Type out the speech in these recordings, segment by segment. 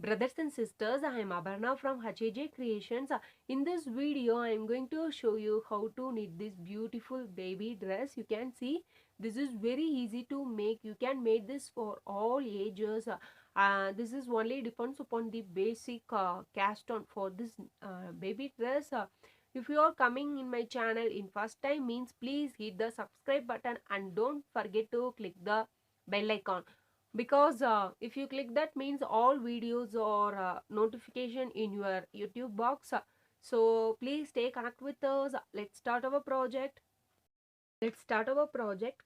Brothers and sisters, I am Abarna from HAJ Creations. In this video, I am going to show you how to knit this beautiful baby dress. You can see this is very easy to make. You can make this for all ages. This is only depends upon the basic cast on for this baby dress. If you are coming in my channel in first time means please hit the subscribe button and don't forget to click the bell icon, because if you click that means all videos or notification in your YouTube box. So please stay connect with us. Let's start our project.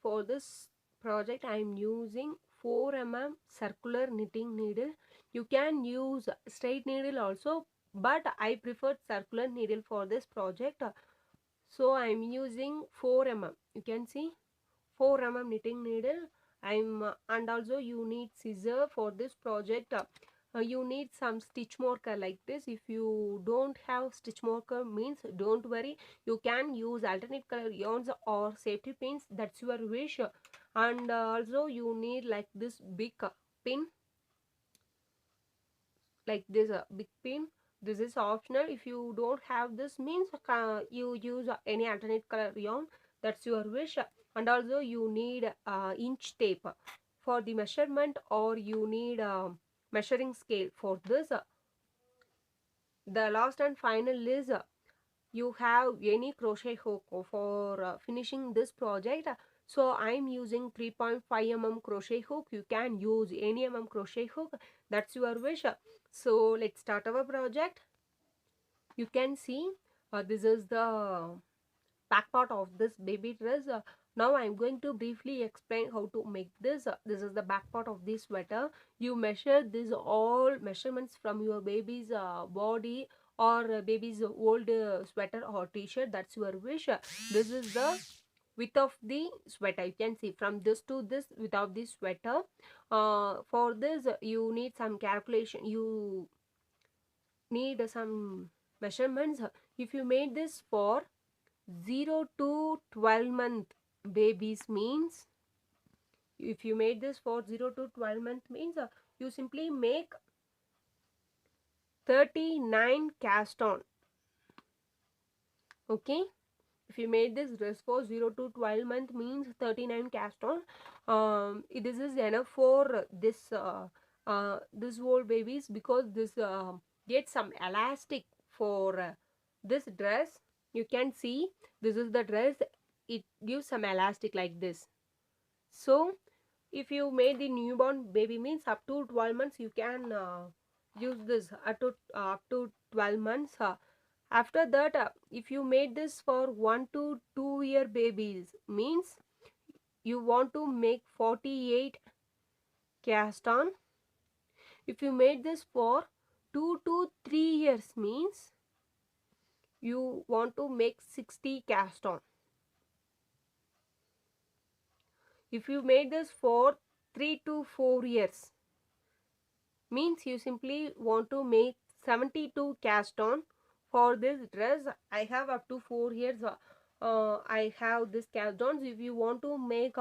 For this project I am using 4 mm circular knitting needle. You can use straight needle also, but I preferred circular needle for this project. So I am using 4 mm. You can see 4 mm knitting needle. And also you need scissor for this project. You need some stitch marker like this. If you don't have stitch marker means don't worry, you can use alternate color yarns or safety pins, that's your wish. And also you need like this big pin, like this big pin. This is optional. If you don't have this means you use any alternate color yarn, that's your wish. And also you need inch tape for the measurement, or you need measuring scale for this. The last and final is you have any crochet hook for finishing this project. So I'm using 3.5 mm crochet hook. You can use any crochet hook, that's your wish. So let's start our project. You can see this is the back part of this baby dress. Now I'm going to briefly explain how to make this. This is the back part of this sweater. You measure this all measurements from your baby's body or baby's old sweater or t-shirt, that's your wish. This is the width of the sweater. You can see from this to this without this sweater. For this you need some calculation, you need some measurements. If you made this for 0 to 12-month babies means, if you made this for 0 to 12-month means you simply make 39 cast on. Okay, if you made this dress for 0 to 12-month means 39 cast on. This is enough for this whole babies, because this gets some elastic for this dress. You can see this is the dress, it gives some elastic like this. So if you made the newborn baby means up to 12 months, you can use this up to 12 months. After that, if you made this for 1 to 2 year babies means you want to make 48 cast on. If you made this for 2 to 3 years means you want to make 60 cast on. If you made this for 3 to 4 years means you simply want to make 72 cast on. For this dress I have up to 4 years. I have this cast on. If you want to make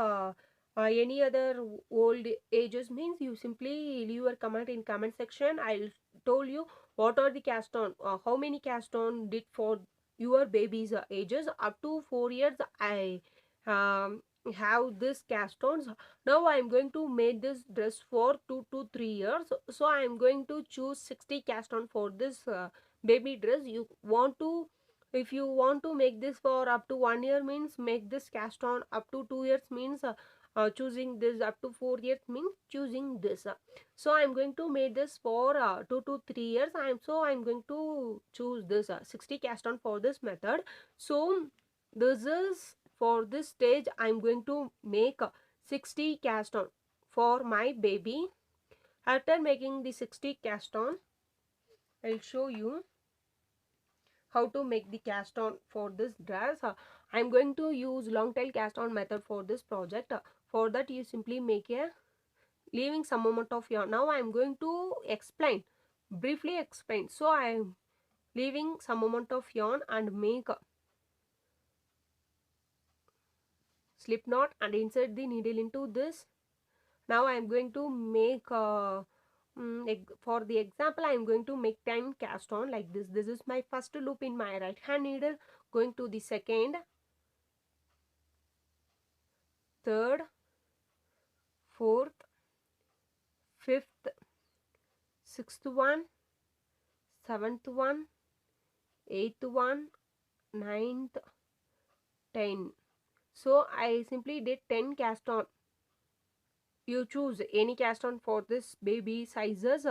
any other old ages means you simply leave your comment in comment section. I'll told you what are the cast on, how many cast on did for your baby's ages. Up to 4 years I have this cast ons. Now I am going to make this dress for 2 to 3 years. So I am going to choose 60 cast on for this baby dress. If you want to make this for up to 1 year means make this cast on. Up to 2 years means choosing this. Up to 4 years means choosing this. So I am going to make this for 2 to 3 years. I am going to choose this 60 cast on for this method. So this is for this stage I'm going to make 60 cast on for my baby. After making the 60 cast on, I'll show you how to make the cast on for this dress. I'm going to use long tail cast on method for this project. For that you simply make a leaving some amount of yarn. Now I'm going to briefly explain. So I'm leaving some amount of yarn and make slip knot and insert the needle into this. Now I am going to make For the example, I am going to make 10 cast on like this. This is my first loop in my right hand needle, going to the second, third, fourth, fifth, sixth one, seventh one, eighth one, ninth, 10. So I simply did 10 cast on. You choose any cast on for this baby sizes.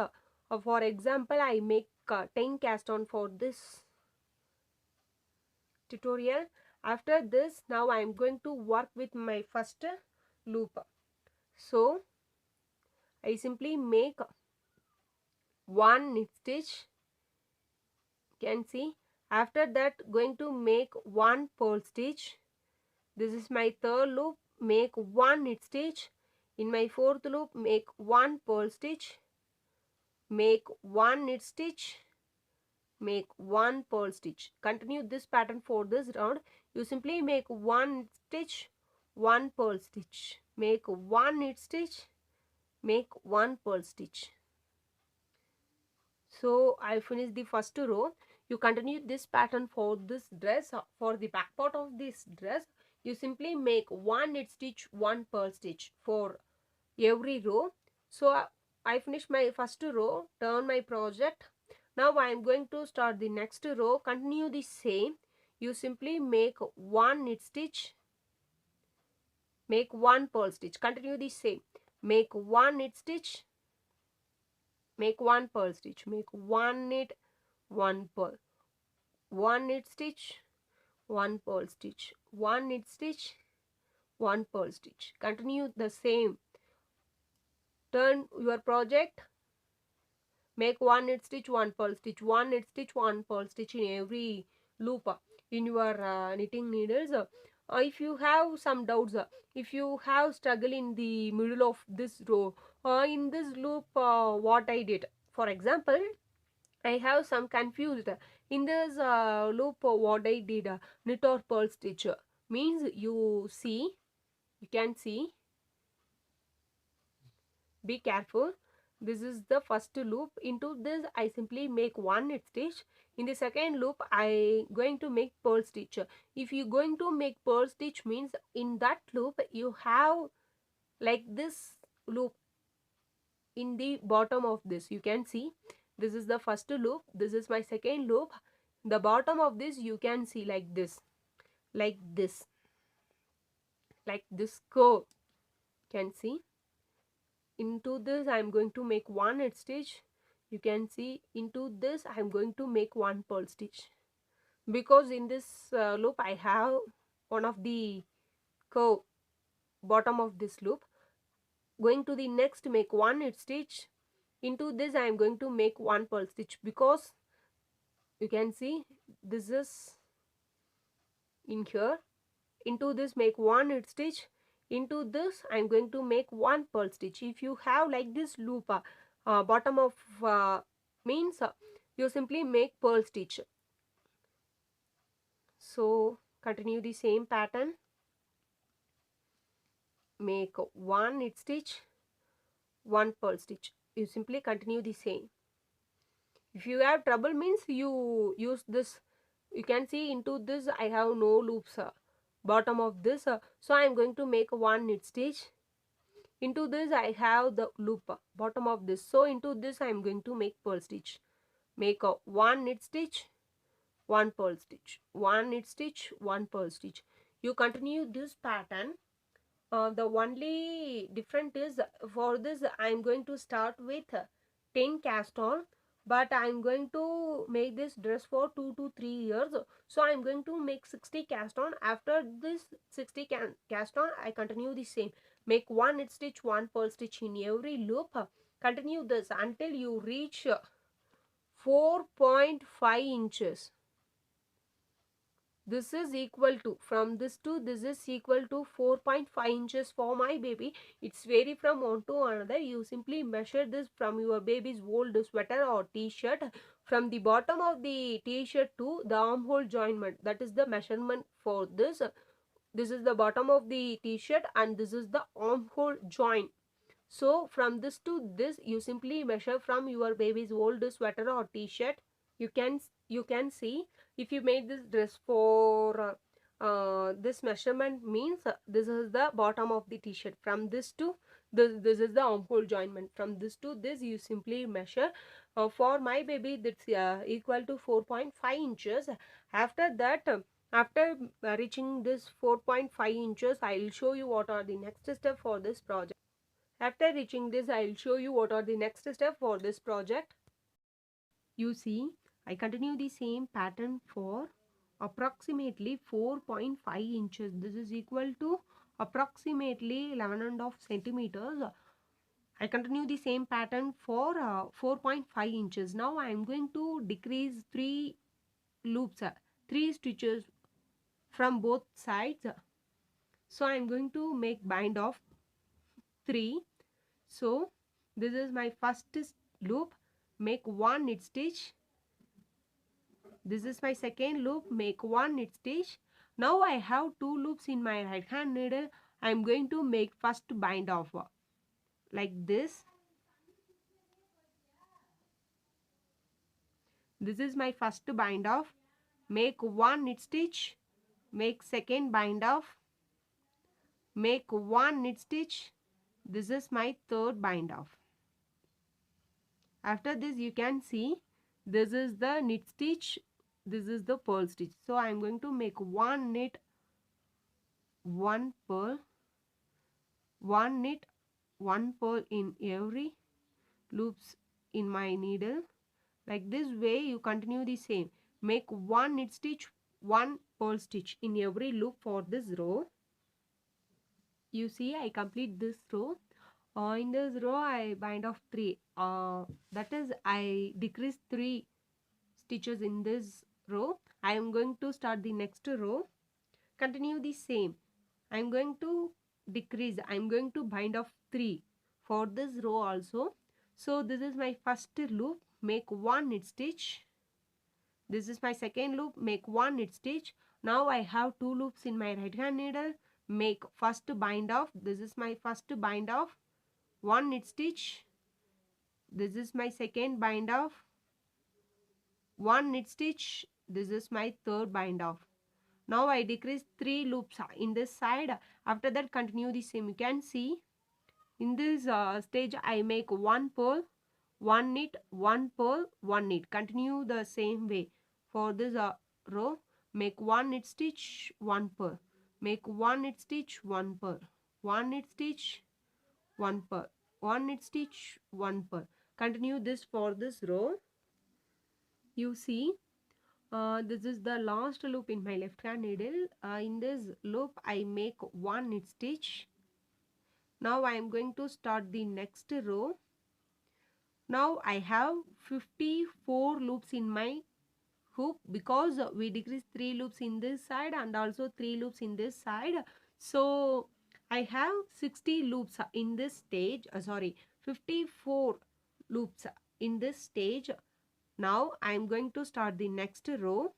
For example, I make 10 cast on for this tutorial. After this, now I am going to work with my first loop. So I simply make one knit stitch, you can see. After that, going to make one purl stitch. This is my third loop, make one knit stitch. In my fourth loop, make one purl stitch, make one knit stitch, make one purl stitch. Continue this pattern for this round. You simply make one knit stitch, one purl stitch, make one knit stitch, make one purl stitch. So I finished the first row. You continue this pattern for this dress. For the back part of this dress, you simply make one knit stitch, one purl stitch for every row. So I finished my first row, turn my project. Now I am going to start the next row. Continue the same. You simply make one knit stitch, make one purl stitch. Continue the same. Make one knit stitch, make one purl stitch, make one knit, one purl, one knit stitch, one purl stitch, one knit stitch, one purl stitch. Continue the same. Turn your project, make one knit stitch, one purl stitch, one knit stitch, one purl stitch in every loop in your knitting needles. If you have some doubts, if you have struggle in the middle of this row, in this loop, what I did, for example, I have some confused in this loop. What I did, knit or purl stitch means you see, you can see. Be careful. This is the first loop. Into this, I simply make one knit stitch. In the second loop, I going to make purl stitch. If you going to make purl stitch means in that loop you have like this loop in the bottom of this. You can see this is the first loop. This is my second loop. The bottom of this you can see like this, like this, like this curve. Can see. Into this I am going to make one knit stitch. You can see into this I am going to make one purl stitch, because in this loop I have one of the curve bottom of this loop. Going to the next, make one knit stitch. Into this I am going to make one purl stitch, because you can see this is in here. Into this, make one knit stitch. Into this I am going to make one purl stitch. If you have like this loop bottom of means you simply make purl stitch. So continue the same pattern, make one knit stitch, one purl stitch. You simply continue the same. If you have trouble means you use this. You can see into this I have no loops bottom of this, so I am going to make one knit stitch. Into this I have the loop bottom of this, so into this I am going to make purl stitch. Make a one knit stitch, one purl stitch, one knit stitch, one purl stitch. You continue this pattern. The only difference is for this I am going to start with 10 cast on, but I am going to make this dress for 2 to 3 years, so I am going to make 60 cast on. After this 60 cast on, I continue the same. Make one knit stitch, one purl stitch in every loop. Continue this until you reach 4.5 inches. This is equal to, from this to this is equal to 4.5 inches for my baby. It's vary from one to another. You simply measure this from your baby's old sweater or t-shirt, from the bottom of the t-shirt to the armhole joinment. That is the measurement for this. This is the bottom of the t-shirt and this is the armhole joint. So from this to this, you simply measure from your baby's old sweater or t-shirt. You can see, if you made this dress for this measurement means this is the bottom of the t-shirt. From this to this is the armhole joinment. From this to this, you simply measure. For my baby, that's equal to 4.5 inches. After that, after reaching this 4.5 inches, I will show you what are the next step for this project. After reaching this, I will show you what are the next steps for this project. You see, I continue the same pattern for approximately 4.5 inches. This is equal to approximately 11.5 centimeters. I continue the same pattern for 4.5 inches. Now I am going to decrease 3 loops, 3 stitches from both sides. So I am going to make bind of 3. So this is my first loop, make 1 knit stitch. This is my second loop, make 1 knit stitch. Now I have 2 loops in my right hand needle. I am going to make first bind off like this. This is my first bind off, make 1 knit stitch, make second bind off, make 1 knit stitch. This is my third bind off. After this, you can see this is the knit stitch, this is the purl stitch. So I am going to make 1 knit, 1 purl, 1 knit, 1 purl in every loops in my needle. Like this way you continue the same, make 1 knit stitch, 1 purl stitch in every loop for this row. You see, I complete this row. In this row I bind off 3, that is I decrease 3 stitches in this row. I am going to start the next row, continue the same. I am going to decrease, I am going to bind off 3 for this row also. So this is my first loop, make 1 knit stitch. This is my second loop, make 1 knit stitch. Now I have 2 loops in my right hand needle, make first bind off. This is my first bind off, 1 knit stitch. This is my second bind off, 1 knit stitch. This is my third bind off. Now I decrease 3 loops in this side. After that, continue the same. You can see in this stage I make 1 purl, 1 knit, 1 purl, 1 knit. Continue the same way for this row. Make 1 knit stitch, 1 purl, make 1 knit stitch, 1 purl, 1 knit stitch, 1 purl, 1 knit stitch, 1 purl. Continue this for this row. You see, this is the last loop in my left hand needle. In this loop I make 1 knit stitch. Now I am going to start the next row. Now I have 54 loops in my hook, because we decrease 3 loops in this side and also 3 loops in this side. So I have 60 loops in this stage, 54 loops in this stage. Now I am going to start the next row.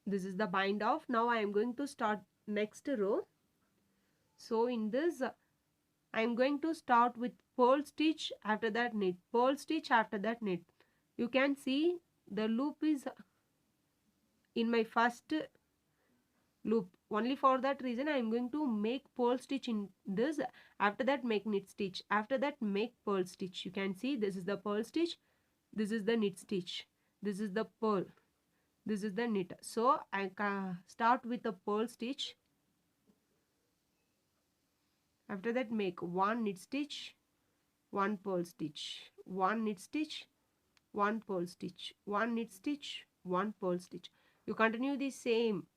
This is the bind off. Now I am going to start next row. So in this I am going to start with purl stitch, after that knit, purl stitch, after that knit. You can see the loop is in my first loop. Only for that reason I am going to make purl stitch in this. After that make knit stitch, after that make purl stitch. You can see this is the purl stitch, this is the knit stitch, this is the purl, this is the knit. So I can start with the purl stitch. After that make 1 knit stitch, 1 purl stitch, 1 knit stitch, 1 purl stitch, 1 knit stitch, 1 purl stitch. You continue the same,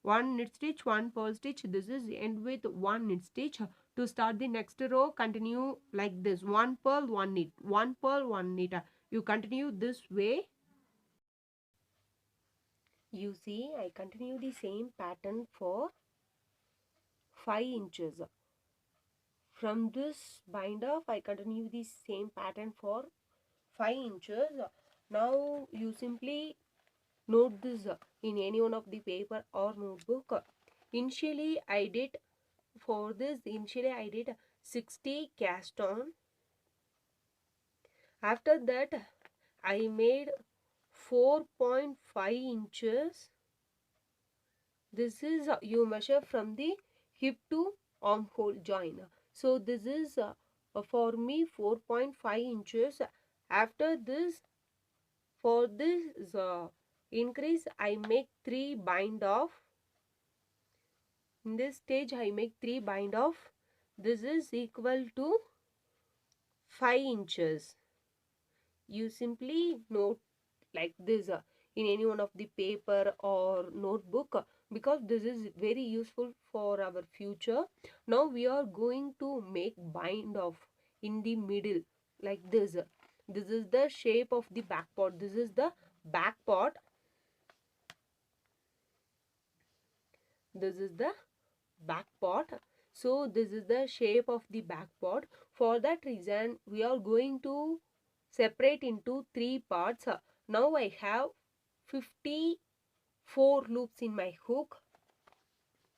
1 knit stitch, 1 purl stitch. This is end with 1 knit stitch. To start the next row, continue like this, 1 purl, 1 knit, 1 purl, 1 knit. You continue this way. You see, I continue the same pattern for 5 inches. From this bind off, I continue the same pattern for 5 inches. Now you simply note this in any one of the paper or notebook. Initially I did 60 cast on. After that I made 4.5 inches. This is you measure from the hip to armhole join. So this is for me 4.5 inches. After this, for this increase I make 3 bind off. In this stage I make 3 bind off. This is equal to 5 inches. You simply note like this in any one of the paper or notebook, because this is very useful for our future. Now we are going to make bind off in the middle like this. This is the shape of the back part. This is the back part. This is the back part. So this is the shape of the back part. For that reason we are going to separate into 3 parts. Now I have 54 loops in my hook.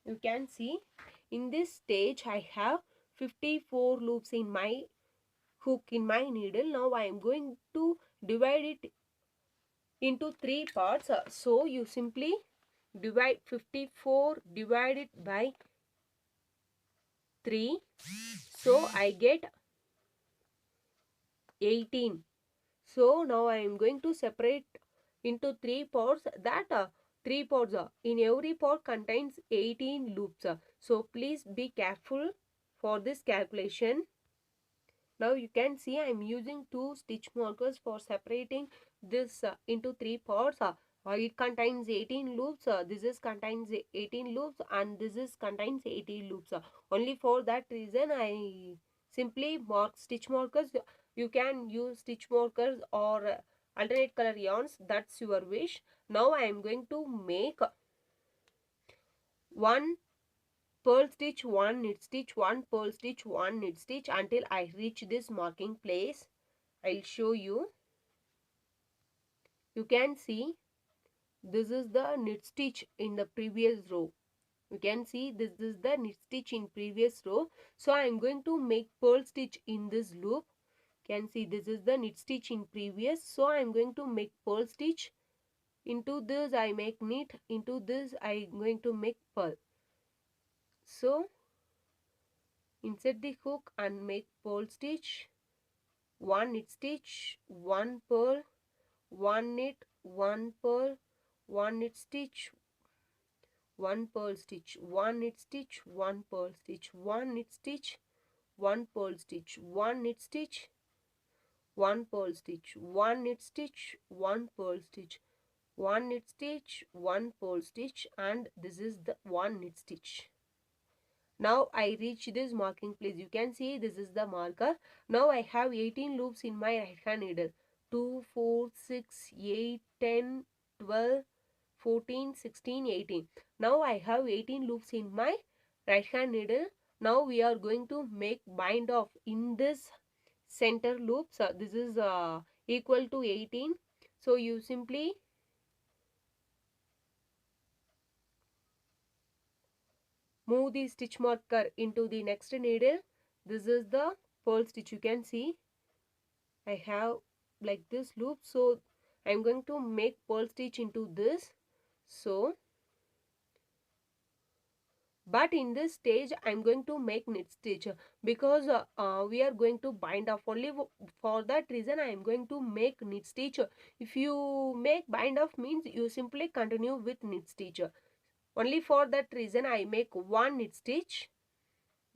You can see in this stage I have 54 loops in my hook in my needle. Now I am going to divide it into 3 parts. So you simply divide 54 divided by 3. So I get 18. So now I am going to separate into 3 parts. That 3 parts in every part contains 18 loops. So please be careful for this calculation. Now you can see I am using 2 stitch markers for separating this into 3 parts. It contains 18 loops. This is contains 18 loops and this is contains 18 loops. Only for that reason I simply mark stitch markers. You can use stitch markers or alternate color yarns. That's your wish. Now I am going to make 1 purl stitch, 1 knit stitch, 1 purl stitch, 1 knit stitch until I reach this marking place. I'll show you. You can see this is the knit stitch in the previous row. You can see this is the knit stitch in previous row. So I am going to make purl stitch in this loop. You can see this is the knit stitch in previous. So I am going to make purl stitch. Into this I make knit. Into this I am going to make purl. So insert the hook and make purl stitch. 1 knit stitch, 1 purl, 1 knit, 1 purl, 1 knit stitch, 1 purl stitch, 1 knit stitch, 1 purl stitch, 1 knit stitch, 1 purl stitch, 1 knit stitch, 1 purl stitch, 1 knit stitch, 1 purl stitch, 1 knit stitch, 1 purl stitch, and this is the 1 knit stitch. Now I reach this marking place. You can see this is the marker. Now I have 18 loops in my right hand needle. 2, 4, 6, 8, 10, 12, 14, 16, 18. Now I have 18 loops in my right hand needle. Now we are going to make bind off in this center loops. This is equal to 18. So you simply move the stitch marker into the next needle. This is the purl stitch. You can see I have like this loop. So I'm going to make purl stitch into this. So but in this stage I'm going to make knit stitch because we are going to bind off. Only for that reason I am going to make knit stitch. If you make bind off means you simply continue with knit stitch. Only for that reason I make 1 knit stitch.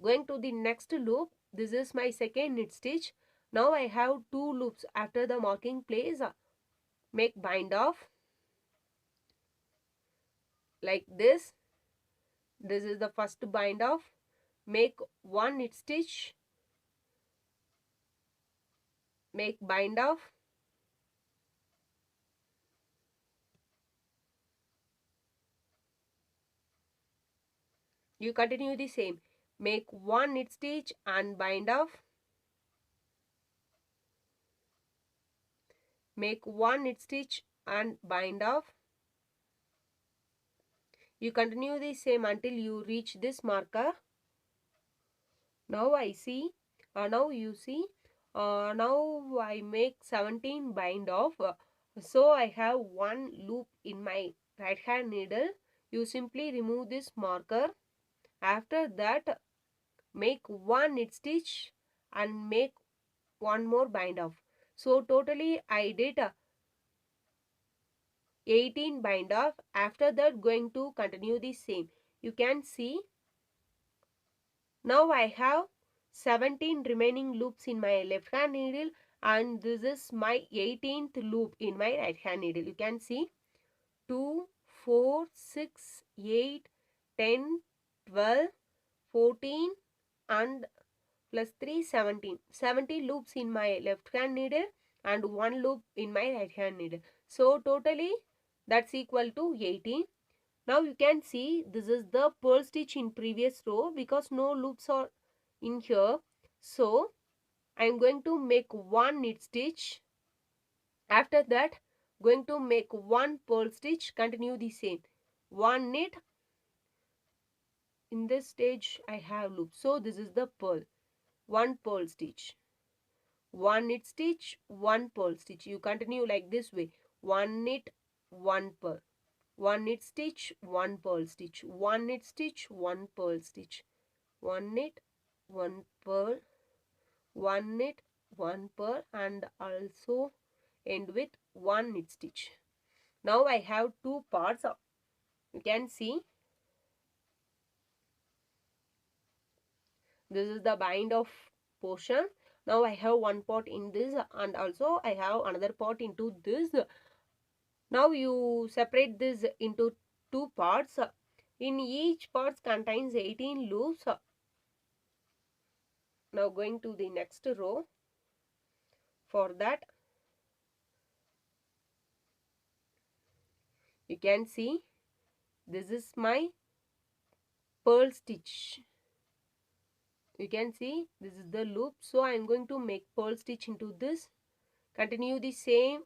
Going to the next loop. This is my second knit stitch. Now I have 2 loops after the marking place. Make bind off like this. This is the first bind off. Make 1 knit stitch. Make bind off. You continue the same. Make 1 knit stitch and bind off. Make 1 knit stitch and bind off. You continue the same until you reach this marker. Now I see, now you see, now I make 17 bind off. So I have one loop in my right hand needle. You simply remove this marker. After that, make one knit stitch and make one more bind off. So totally I did 18 bind off. After that, going to continue the same. You can see now I have 17 remaining loops in my left hand needle, and this is my 18th loop in my right hand needle. You can see 2, 4, 6, 8, 10, 12, 14 and plus 3, 17. 70 loops in my left hand needle and one loop in my right hand needle. So totally that's equal to 18. Now you can see this is the purl stitch in previous row because no loops are in here. So I am going to make one knit stitch. After that, going to make one purl stitch, continue the same. One knit. In this stage I have loop. So this is the purl. One purl stitch. One knit stitch, one purl stitch. You continue like this way. One knit, one purl. One knit stitch, one purl stitch, one knit stitch, one purl stitch, one knit, one purl, one knit, one purl, and also end with one knit stitch. Now I have two parts. You can see this is the bind of portion. Now I have one part in this and also I have another part into this. Now you separate this into two parts. In each part contains 18 loops. Now going to the next row. For that, you can see this is my purl stitch. You can see this is the loop. So I am going to make purl stitch into this. Continue the same.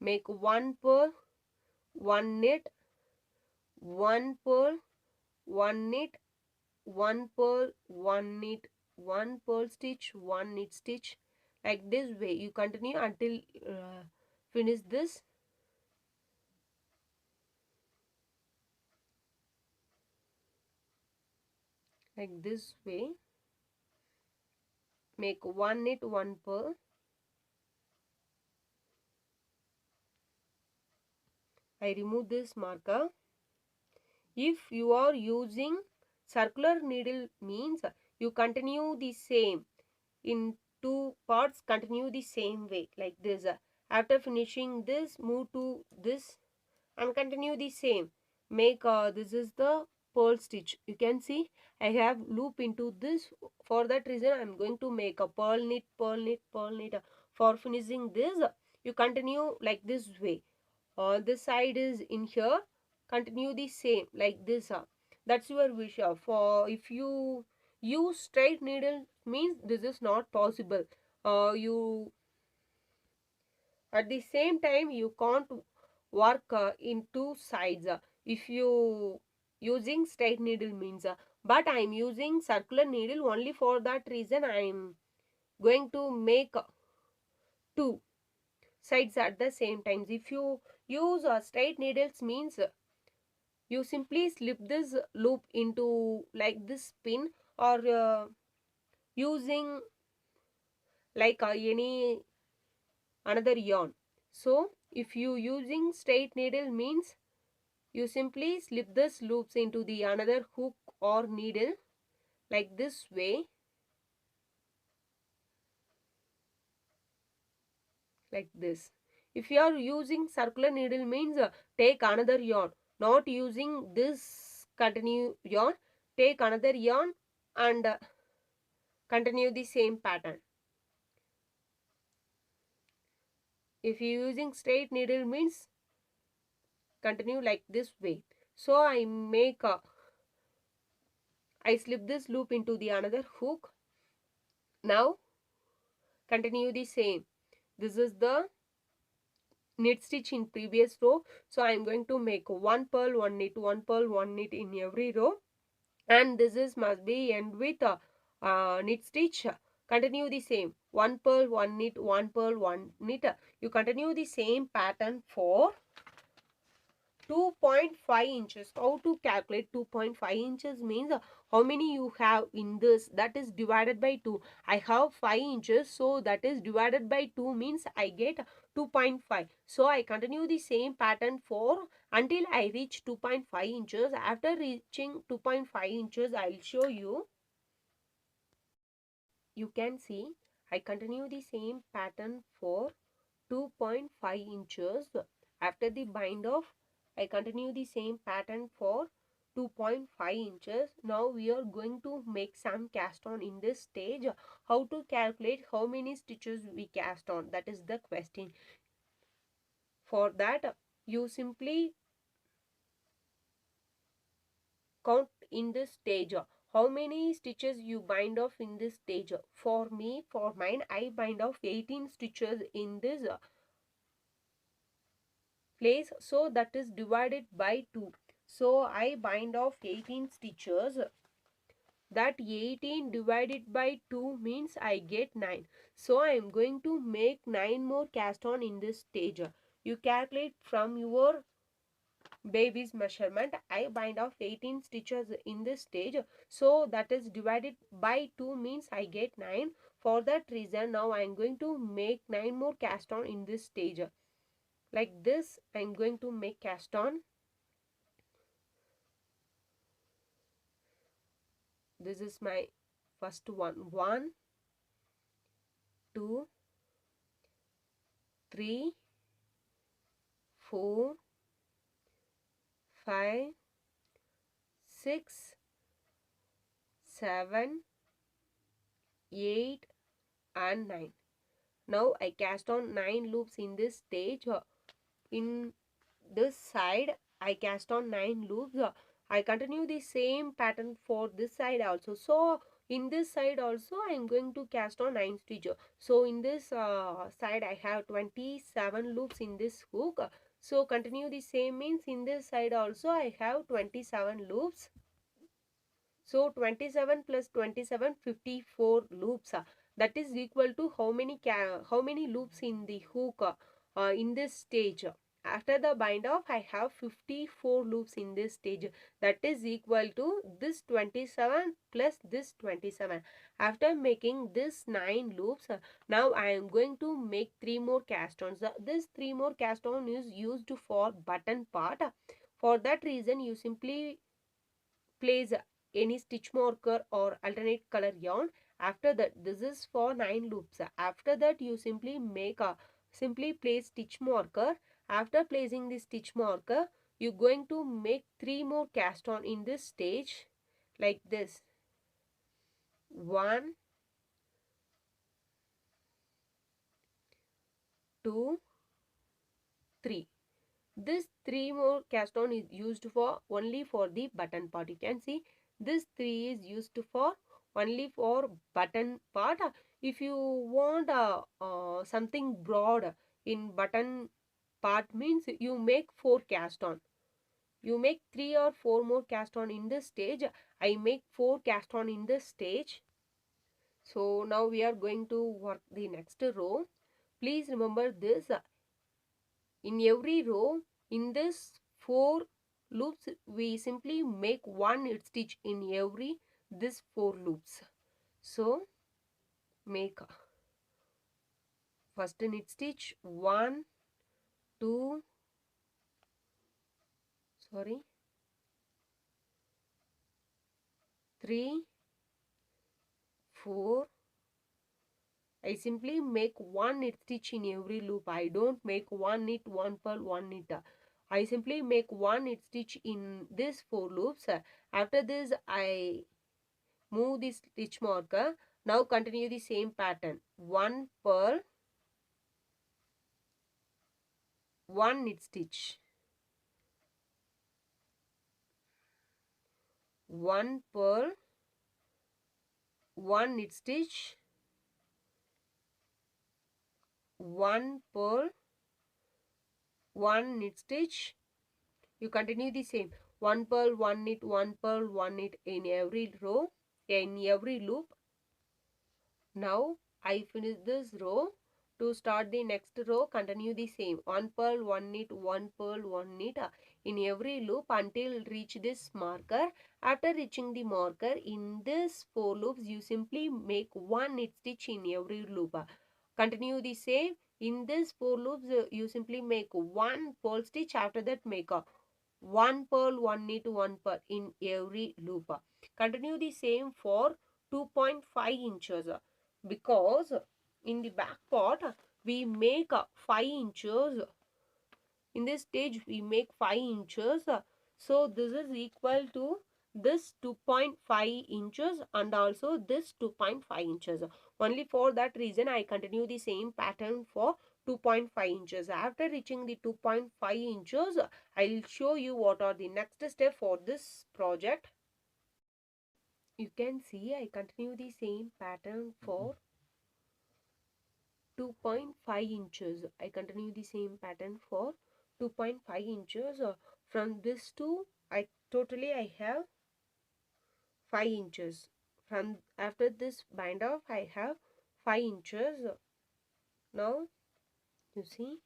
Make one purl, one knit, one purl, one knit, one purl, one knit, one purl stitch, one knit stitch. Like this way you continue until finish this. Like this way. Make one knit, one purl. I remove this marker. If you are using circular needle means you continue the same. In two parts continue the same way like this. After finishing this, move to this and continue the same. Make this is the purl stitch. You can see I have loop into this. For that reason I am going to make a purl knit, purl knit, purl knit. For finishing this you continue like this way. This side is in here, continue the same like this. That's your wish. For if you use straight needle means this is not possible. You at the same time you can't work in two sides if you using straight needle means. But I am using circular needle, only for that reason I am going to make two sides at the same times. If you use straight needles means you simply slip this loop into like this pin, or using like any another yarn. So if you using straight needle means you simply slip this loops into the another hook or needle like this way, like this. If you are using circular needle means take another yarn, not using this continue yarn, take another yarn and continue the same pattern. If you using straight needle means continue like this way. So I make I slip this loop into the another hook. Now continue the same. This is the knit stitch in previous row. So I am going to make one purl, one knit, one purl, one knit in every row, and this is must be end with knit stitch, continue the same, 1 purl 1 knit, 1 purl 1 knit. You continue the same pattern for 2.5 inches. How to calculate 2.5 inches means how many you have in this, that is divided by 2. I have 5 inches, so that is divided by 2 means I get 2.5. So I continue the same pattern for until I reach 2.5 inches. After reaching 2.5 inches, I'll show you. You can see I continue the same pattern for 2.5 inches. After the bind off, I continue the same pattern for 2.5 inches. Now we are going to make some cast on in this stage. How to calculate how many stitches we cast on, that is the question. For that, you simply count in this stage how many stitches you bind off in this stage. For me, for mine, I bind off 18 stitches in this place, so that is divided by 2. So I bind off 18 stitches. That 18 divided by 2 means I get 9. So I am going to make 9 more cast on in this stage. You calculate from your baby's measurement. I bind off 18 stitches in this stage, so that is divided by 2 means I get 9. For that reason, now I am going to make 9 more cast on in this stage. Like this, I am going to make cast on. This is my first one. 1, 2, 3, 4, 5, 6, 7, 8 and 9. Now I cast on 9 loops in this stage. In this side, I cast on 9 loops. I continue the same pattern for this side also. So in this side also, I am going to cast on 9 stitches. So in this side, I have 27 loops in this hook. So continue the same means in this side also, I have 27 loops. So 27 plus 27, 54 loops. That is equal to how many loops in the hook in this stage. After the bind off, I have 54 loops in this stage. That is equal to this 27 plus this 27. After making this 9 loops, now I am going to make 3 more cast ons. This 3 more cast on is used for button part. For that reason, you simply place any stitch marker or alternate color yarn. After that, this is for 9 loops. After that, you simply place stitch marker. After placing the stitch marker, you're going to make 3 more cast on in this stage, like this. 1, 2, 3. This 3 more cast on is used for only for the button part. You can see this 3 is used for only for button part. If you want something broad in button part means you make 4 cast on. You make 3 or 4 more cast on in this stage. I make 4 cast on in this stage. So now we are going to work the next row. Please remember this. In every row, in this 4 loops, we simply make 1 knit stitch in every this 4 loops. So make first knit stitch 1, 2, 3, 4. I simply make 1 knit stitch in every loop. I don't make 1 knit, 1 purl, 1 knit. I simply make 1 knit stitch in these 4 loops. After this, I move this stitch marker. Now continue the same pattern. 1 purl, 1 knit stitch. 1 purl, 1 knit stitch. 1 purl, 1 knit stitch. You continue the same. 1 purl, 1 knit, 1 purl, 1 knit in every row, in every loop. Now I finish this row. To start the next row, continue the same. One purl, one knit, one purl, one knit in every loop until reach this marker. After reaching the marker, in this 4 loops, you simply make one knit stitch in every loop. Continue the same. In this 4 loops, you simply make one purl stitch. After that, make a one purl, one knit, one purl in every loop. Continue the same for 2.5 inches because in the back part we make 5 inches. In this stage we make 5 inches, so this is equal to this 2.5 inches and also this 2.5 inches. Only for that reason I continue the same pattern for 2.5 inches. After reaching the 2.5 inches, I'll show you what are the next step for this project. You can see I continue the same pattern for 2.5 inches. I continue the same pattern for 2.5 inches. From this to I have 5 inches. From after this bind off I have 5 inches. Now you see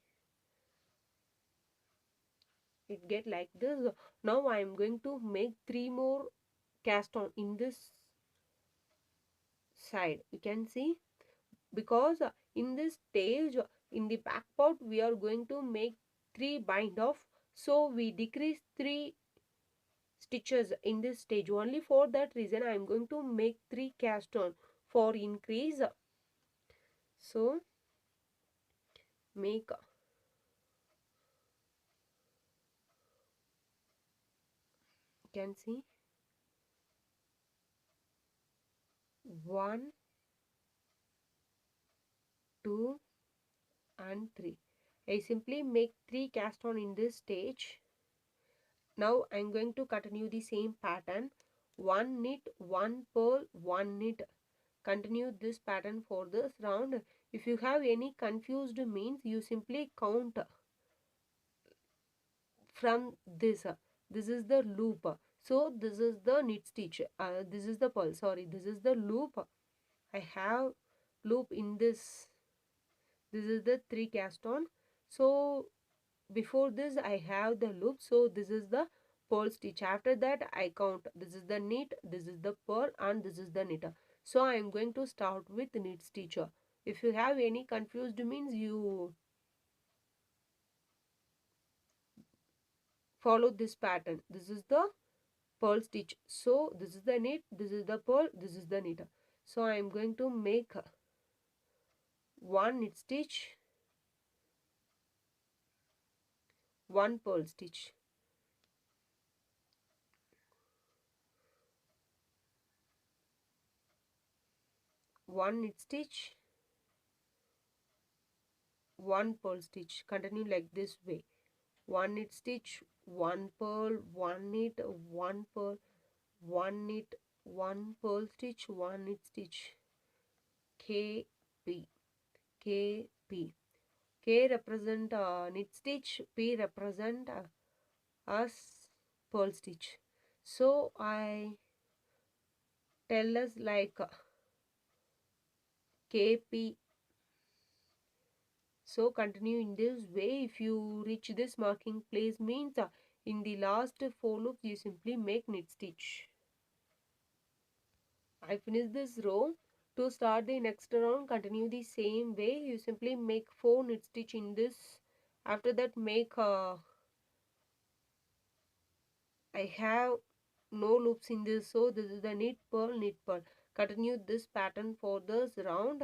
it get like this. Now I am going to make 3 more cast on in this side. You can see because in this stage in the back part we are going to make 3 bind off, so we decrease 3 stitches in this stage. Only for that reason I am going to make 3 cast on for increase. So make, you can see 1, 2 and 3. I simply make 3 cast on in this stage. Now I am going to continue the same pattern. 1 knit, 1 purl, 1 knit. Continue this pattern for this round. If you have any confused means, you simply count from this. This is the loop. So this is the knit stitch. This is the purl. Sorry, this is the loop. I have loop in this. This is the 3 cast on. So before this I have the loop. So this is the purl stitch. After that I count. This is the knit, this is the purl and this is the knit. So I am going to start with knit stitch. If you have any confused means, you follow this pattern. This is the purl stitch. So this is the knit, this is the purl, this is the knit. So I am going to make one knit stitch, one purl stitch, one knit stitch, one purl stitch. Continue like this way. One knit stitch, one purl, one knit, one purl, one knit, one purl stitch, one knit stitch. K P K P. K represent knit stitch, P represent as purl stitch. So I tell us like KP. So continue in this way. If you reach this marking place means in the last 4 loops you simply make knit stitch. I finish this row. To start the next round, continue the same way. You simply make 4 knit stitch in this. After that make I have no loops in this, so this is the knit purl, knit purl. Continue this pattern for this round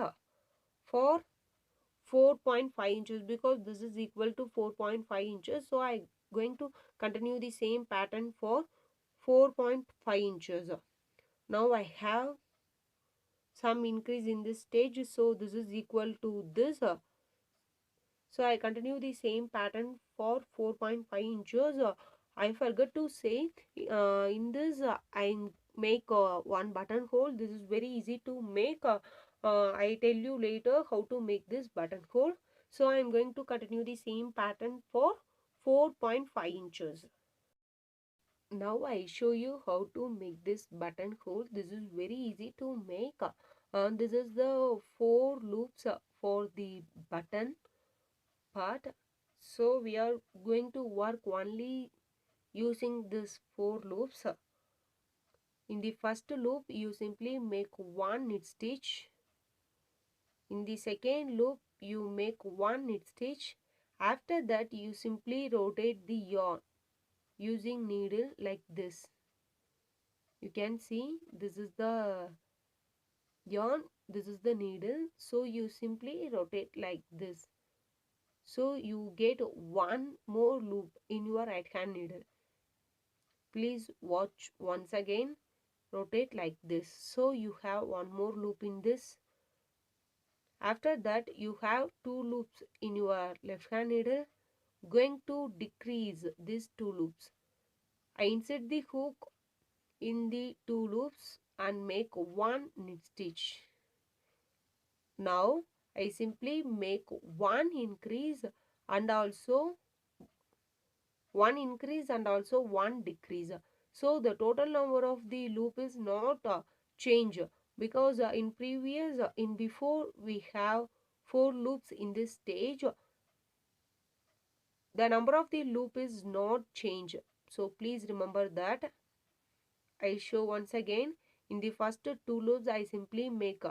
for 4.5 inches because this is equal to 4.5 inches. So I going to continue the same pattern for 4.5 inches. Now I have some increase in this stage, so this is equal to this. So I continue the same pattern for 4.5 inches. I forgot to say in this I make one buttonhole. This is very easy to make. I tell you later how to make this buttonhole. So I am going to continue the same pattern for 4.5 inches. Now I show you how to make this buttonhole. This is very easy to make. This is the 4 loops for the button part. So we are going to work only using this 4 loops. In the first loop you simply make 1 knit stitch. In the second loop you make 1 knit stitch. After that you simply rotate the yarn using needle like this. You can see this is the yarn, this is the needle, so you simply rotate like this. So you get 1 more loop in your right hand needle. Please watch once again. Rotate like this. So you have 1 more loop in this. After that you have 2 loops in your left hand needle. Going to decrease these 2 loops. I insert the hook in the 2 loops and make 1 knit stitch. Now I simply make 1 increase and also 1 decrease. So the total number of the loop is not change, because in previous in before we have 4 loops in this stage. The number of the loop is not change. So please remember that. I show once again. In the first 2 loops I simply make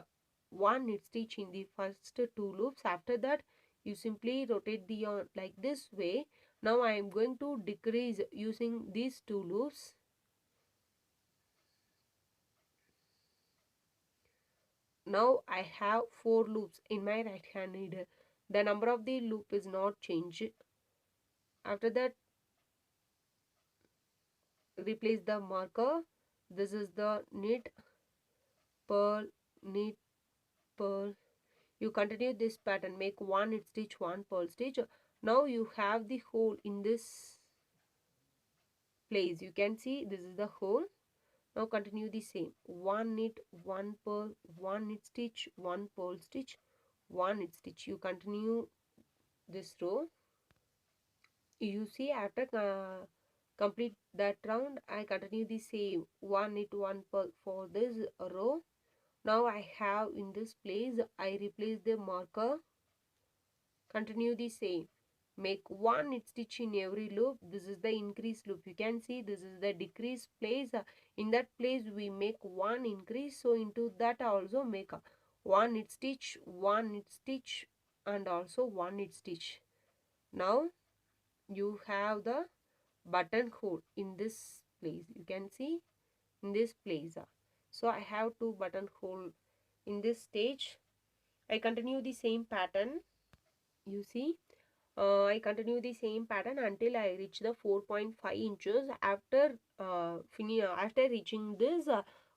1 knit stitch in the first 2 loops. After that you simply rotate the yarn like this way. Now I am going to decrease using these 2 loops. Now I have 4 loops in my right hand needle. The number of the loop is not changed. After that replace the marker. This is the knit, purl, knit, purl. You continue this pattern, make 1 knit stitch, 1 purl stitch. Now you have the hole in this place. You can see this is the hole. Now continue the same. 1 knit, 1 purl, 1 knit stitch, 1 purl stitch, 1 knit stitch. You continue this row. You see after complete that round, I continue the same. 1 knit, 1 purl for this row. Now I have in this place, I replace the marker. Continue the same. Make 1 knit stitch in every loop. This is the increase loop. You can see this is the decrease place. In that place we make 1 increase. So into that also make 1 knit stitch, 1 knit stitch and also 1 knit stitch. Now you have the buttonhole in this place. You can see in this place. So I have 2 buttonhole in this stage. I continue the same pattern. You see, I continue the same pattern until I reach the 4.5 inches. After after reaching this,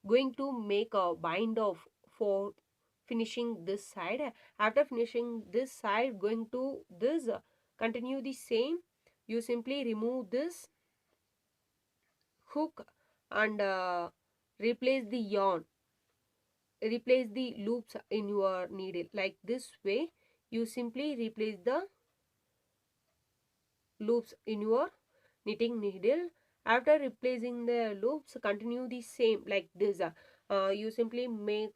going to make a bind off for finishing this side. After finishing this side, going to this, continue the same. You simply remove this hook and replace the yarn, replace the loops in your needle like this way. You simply replace the loops in your knitting needle. After replacing the loops, continue the same like this. You simply make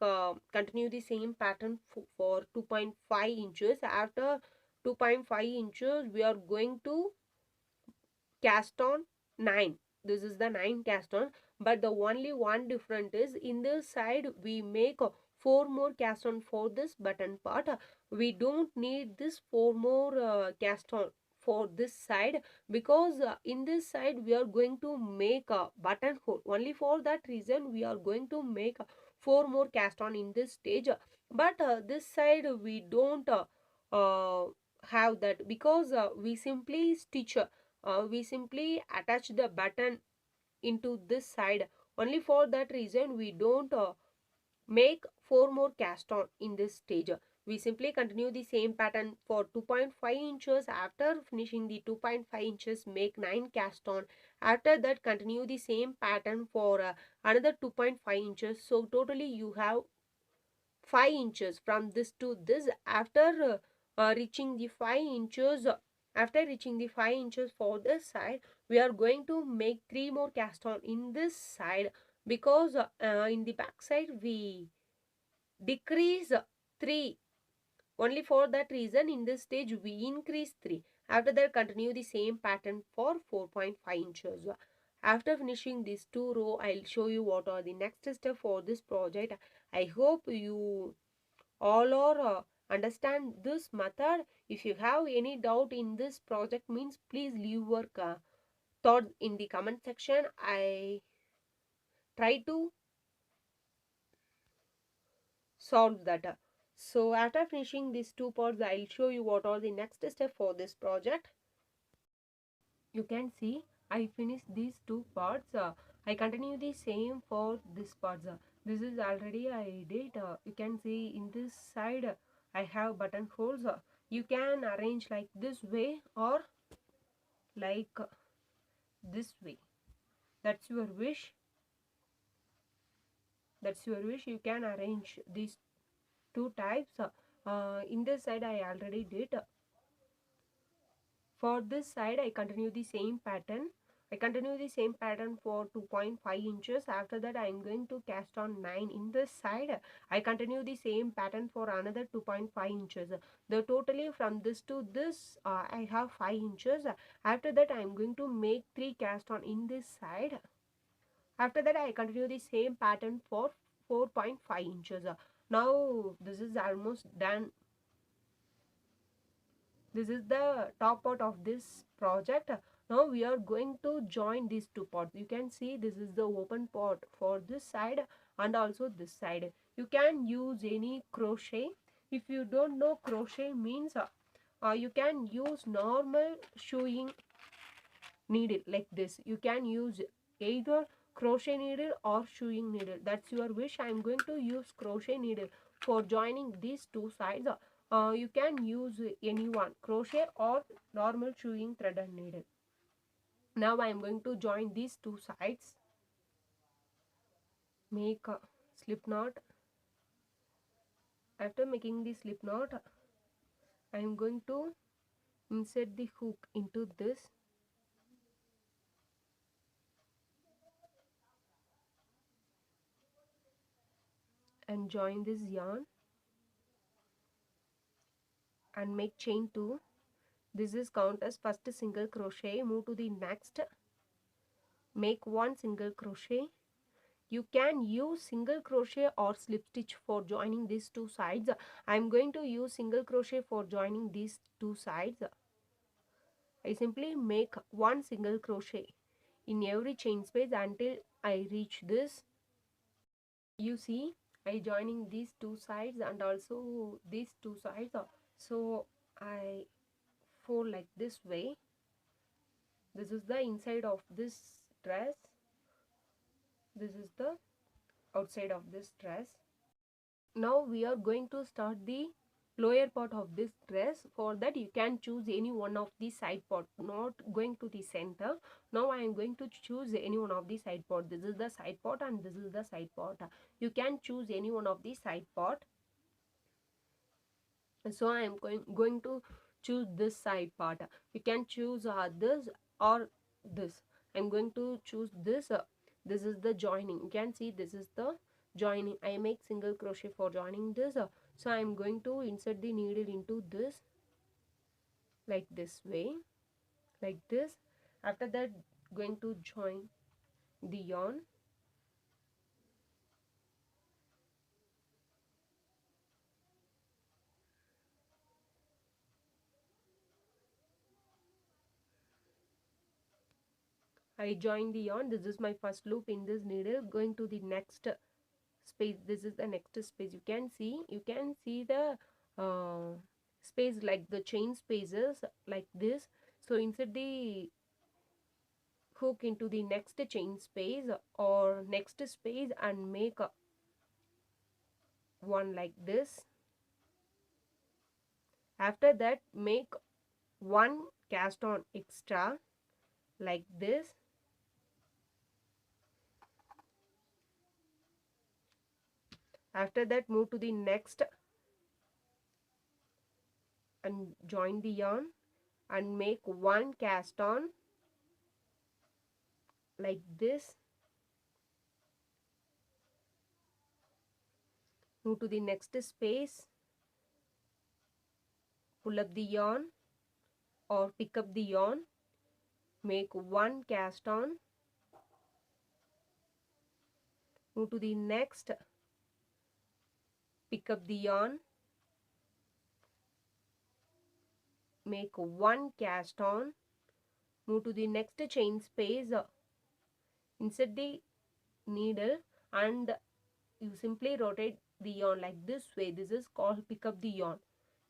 continue the same pattern for 2.5 inches. After 2.5 inches we are going to cast on 9. This is the 9 cast on, but the only one difference is in this side we make 4 more cast on for this button part. We don't need this 4 more cast on for this side, because in this side we are going to make a buttonhole. Only for that reason we are going to make 4 more cast on in this stage. But this side we don't have that, because we simply stitch, we simply attach the button into this side. Only for that reason we don't make 4 more cast on in this stage. We simply continue the same pattern for 2.5 inches. After finishing the 2.5 inches, make 9 cast on. After that continue the same pattern for another 2.5 inches. So totally you have 5 inches from this to this. After reaching the 5 inches, after reaching the 5 inches for this side, we are going to make 3 more cast on in this side, because in the back side we decrease 3. Only for that reason in this stage we increase 3. After that continue the same pattern for 4.5 inches. After finishing these 2 row, I'll show you what are the next step for this project. I hope you all are understand this method. If you have any doubt in this project means please leave your thoughts in the comment section. I try to solve that. So after finishing these 2 parts, I'll show you what are the next step for this project. You can see I finished these 2 parts. I continue the same for this parts. This is already I did. You can see in this side I have buttonholes. You can arrange like this way or like this way. That's your wish. That's your wish. You can arrange these 2 types. In this side I already did. For this side I continue the same pattern. I continue the same pattern for 2.5 inches. After that I am going to cast on 9. In this side I continue the same pattern for another 2.5 inches. The totally from this to this I have 5 inches. After that I am going to make 3 cast on in this side. After that I continue the same pattern for 4.5 inches. Now this is almost done. This is the top part of this project. Now we are going to join these 2 parts. You can see this is the open part for this side and also this side. You can use any crochet. If you don't know crochet means you can use normal sewing needle like this. You can use either crochet needle or sewing needle. That's your wish. I am going to use crochet needle for joining these 2 sides. You can use any one, crochet or normal sewing threaded needle. Now I am going to join these 2 sides. Make a slip knot. After making the slip knot, I am going to insert the hook into this and join this yarn and make chain 2. This is count as first single crochet. Move to the next, make 1 single crochet. You can use single crochet or slip stitch for joining these 2 sides. I am going to use single crochet for joining these 2 sides. I simply make 1 single crochet in every chain space until I reach this. You see I joining these 2 sides and also these 2 sides. So I fold like this way. This is the inside of this dress. This is the outside of this dress. Now we are going to start the lower part of this dress. For that you can choose any one of the side part, not going to the center. Now I am going to choose any one of the side part. This is the side part and this is the side part. You can choose any one of the side part. So I am going to choose this side part. You can choose this or this. I'm going to choose this. This is the joining. You can see this is the joining. I make single crochet for joining this. So I'm going to insert the needle into this like this way, like this. After that going to join the yarn. I join the yarn. This is my first loop in this needle. Going to the next space. This is the next space. You can see the space like the chain spaces like this. So insert the hook into the next chain space or next space and make one like this. After that make one cast on extra like this. After that move to the next and join the yarn and make one cast on like this. move to the next space, pull up the yarn or pick up the yarn, make one cast on, move to the next, pick up the yarn, make one cast on, move to the next chain space, insert the needle and you simply rotate the yarn like this way. This is called pick up the yarn.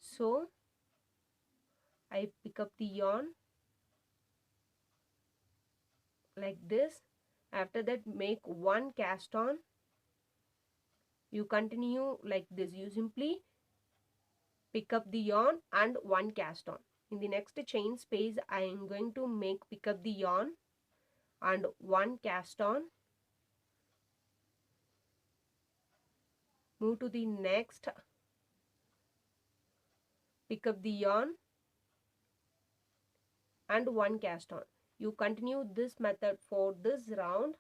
So I pick up the yarn like this. After that, make one cast on. You continue like this. You simply pick up the yarn and one cast on. In the next chain space, I am going to make pick up the yarn and one cast on. Move to the next, pick up the yarn and one cast on. You continue this method for this round.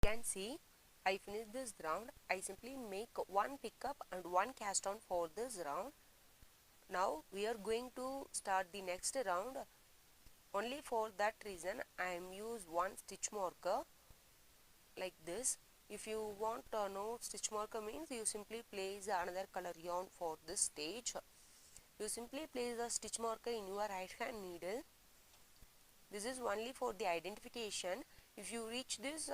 You can see I finished this round. I simply make one pickup and one cast on for this round. Now we are going to start the next round. Only for that reason I am use one stitch marker like this. If you want to know stitch marker means, you simply place another color yarn for this stage. You simply place the stitch marker in your right hand needle. This is only for the identification. If you reach this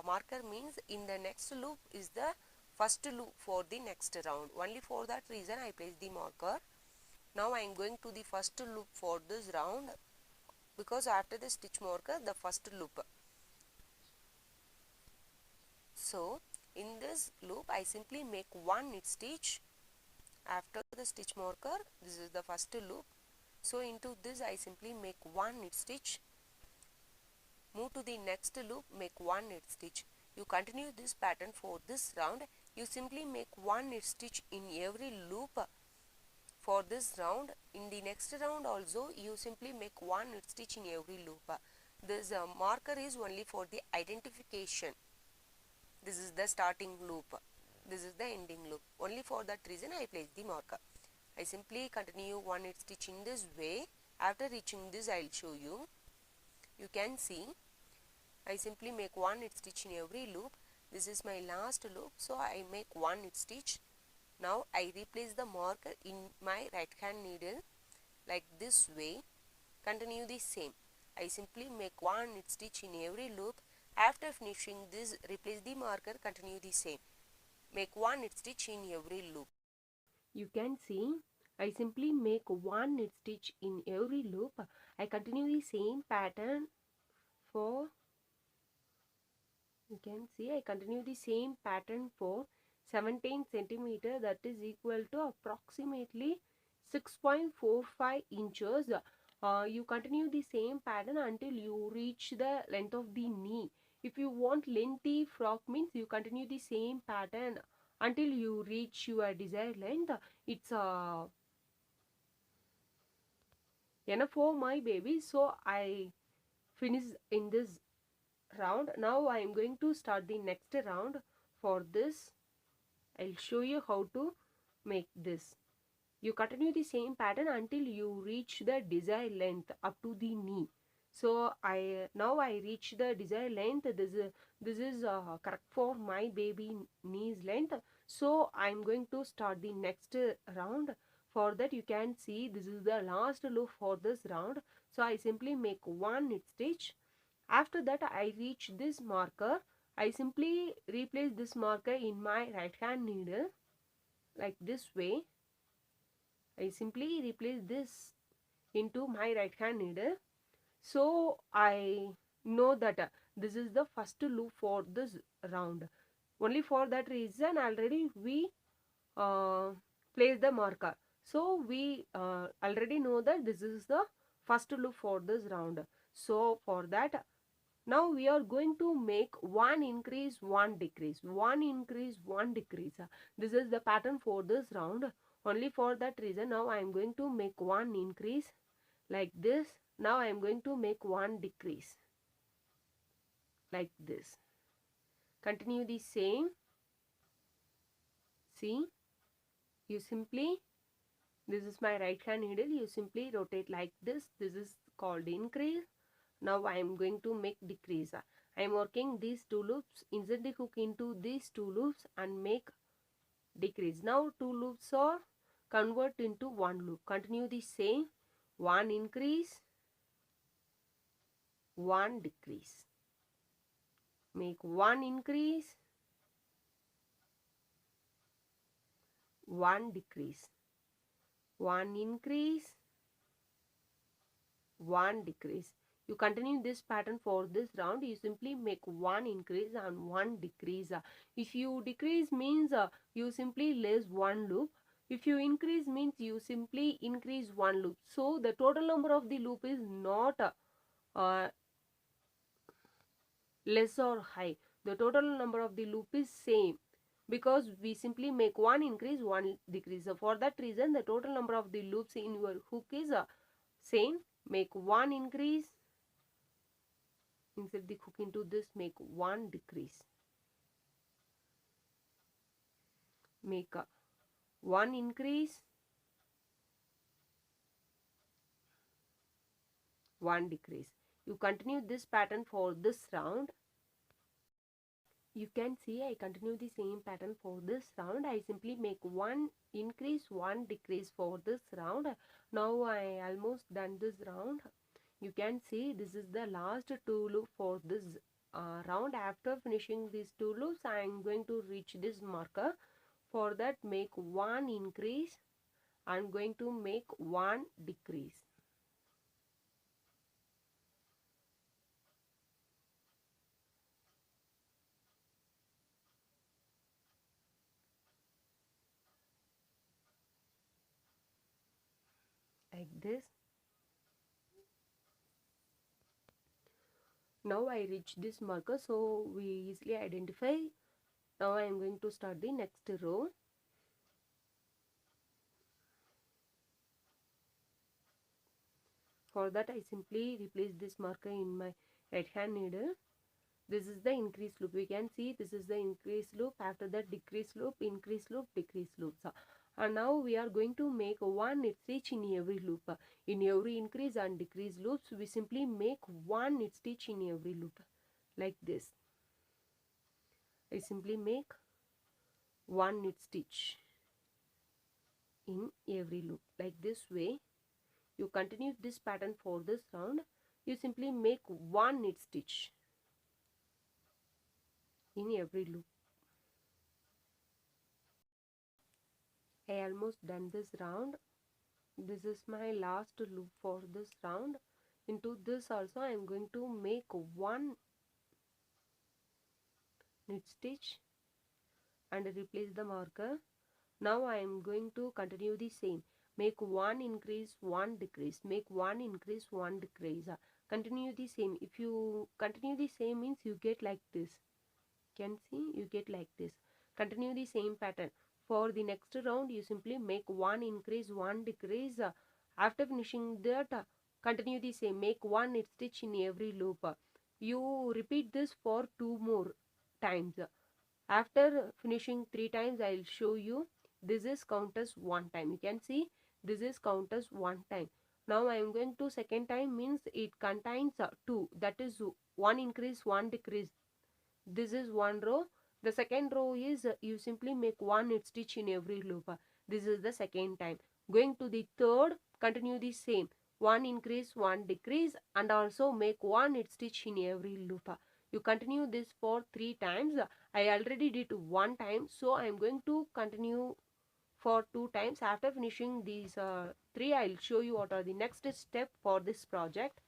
marker means in the next loop is the first loop for the next round. Only for that reason I place the marker. Now I am going to the first loop for this round, because after the stitch marker the first loop. So in this loop I simply make one knit stitch after the stitch marker. This is the first loop. So into this I simply make one knit stitch, move to the next loop, make one knit stitch. You continue this pattern for this round. You simply make one knit stitch in every loop for this round. In the next round also you simply make one knit stitch in every loop. This marker is only for the identification. This is the starting loop, this is the ending loop. Only for that reason I place the marker. I simply continue one knit stitch in this way. After reaching this I will show you. You can see I simply make one knit stitch in every loop. This is my last loop, so I make one knit stitch. Now I replace the marker in my right hand needle like this way. Continue the same. I simply make one knit stitch in every loop. After finishing this, replace the marker, continue the same. Make one knit stitch in every loop. You can see I simply make one knit stitch in every loop. I continue the same pattern for, you can see I continue the same pattern for 17 centimeter, that is equal to approximately 6.45 inches. You continue the same pattern until you reach the length of the knee. If you want lengthy frock means, you continue the same pattern until you reach your desired length. It's enough for my baby, so I finish in this round. Now I am going to start the next round. For this I'll show you how to make this. You continue the same pattern until you reach the desired length up to the knee. So now I reach the desired length. This is correct for my baby knees length. So I'm going to start the next round. For that you can see this is the last loop for this round. So I simply make one knit stitch. After that I reach this marker. I simply replace this marker in my right hand needle like this way. I simply replace this into my right hand needle. So I know that this is the first loop for this round. Only for that reason already we place the marker. So we already know that this is the first loop for this round. So for that, now we are going to make one increase, one decrease, one increase, one decrease. This is the pattern for this round. Only for that reason now I am going to make one increase like this. Now I am going to make one decrease like this. Continue the same see, you simply, this is my right hand needle, you simply rotate like this. This is called increase. Now I am going to make decrease. I am working these two loops, insert the hook into these two loops and make decrease. Now two loops are convert into one loop. Continue the same, one increase, one decrease. Make one increase, one decrease, one increase, one decrease. You continue this pattern for this round. You simply make one increase and one decrease. If you decrease means you simply less one loop. If you increase means you simply increase one loop. So the total number of the loop is not uh, less or high. The total number of the loop is same, because we simply make one increase, one decrease. So for that reason, the total number of the loops in your hook is same. Make one increase, insert the hook into this, make one decrease. Make one increase, one decrease. You continue this pattern for this round. You can see I continue the same pattern for this round. I simply make one increase, one decrease for this round. Now I almost done this round. You can see this is the last two loop for this round. After finishing these two loops, I am going to reach this marker. For that, make one increase. I am going to make one decrease. Like this. Now I reach this marker, so we easily identify. Now I am going to start the next row. For that, I simply replace this marker in my right hand needle. This is the increase loop. We can see this is the increase loop. After that, decrease loop, increase loop, decrease loops. And now we are going to make one knit stitch in every loop. In every increase and decrease loops, we simply make one knit stitch in every loop. Like this. I simply make one knit stitch in every loop. Like this way. You continue this pattern for this round. You simply make one knit stitch in every loop. I almost done this round. This is my last loop for this round. Into this also I am going to make one knit stitch and replace the marker. Now I am going to continue the same. Make one increase, one decrease. Make one increase, one decrease. Continue the same. If you continue the same means you get like this. Can see, you get like this. Continue the same pattern. For the next round, you simply make one increase, one decrease. After finishing that, continue the same. Make one knit stitch in every loop. You repeat this for two more times. After finishing three times, I will show you. This is count as one time. You can see this is count as one time. Now I am going to second time, means it contains two. That is one increase, one decrease. This is one row. The second row is you simply make one knit stitch in every loop. This is the second time. Going to the third, continue the same. One increase, one decrease, and also make one knit stitch in every loop. You continue this for three times. I already did one time, so I am going to continue for two times. After finishing these three, I will show you what are the next step for this project.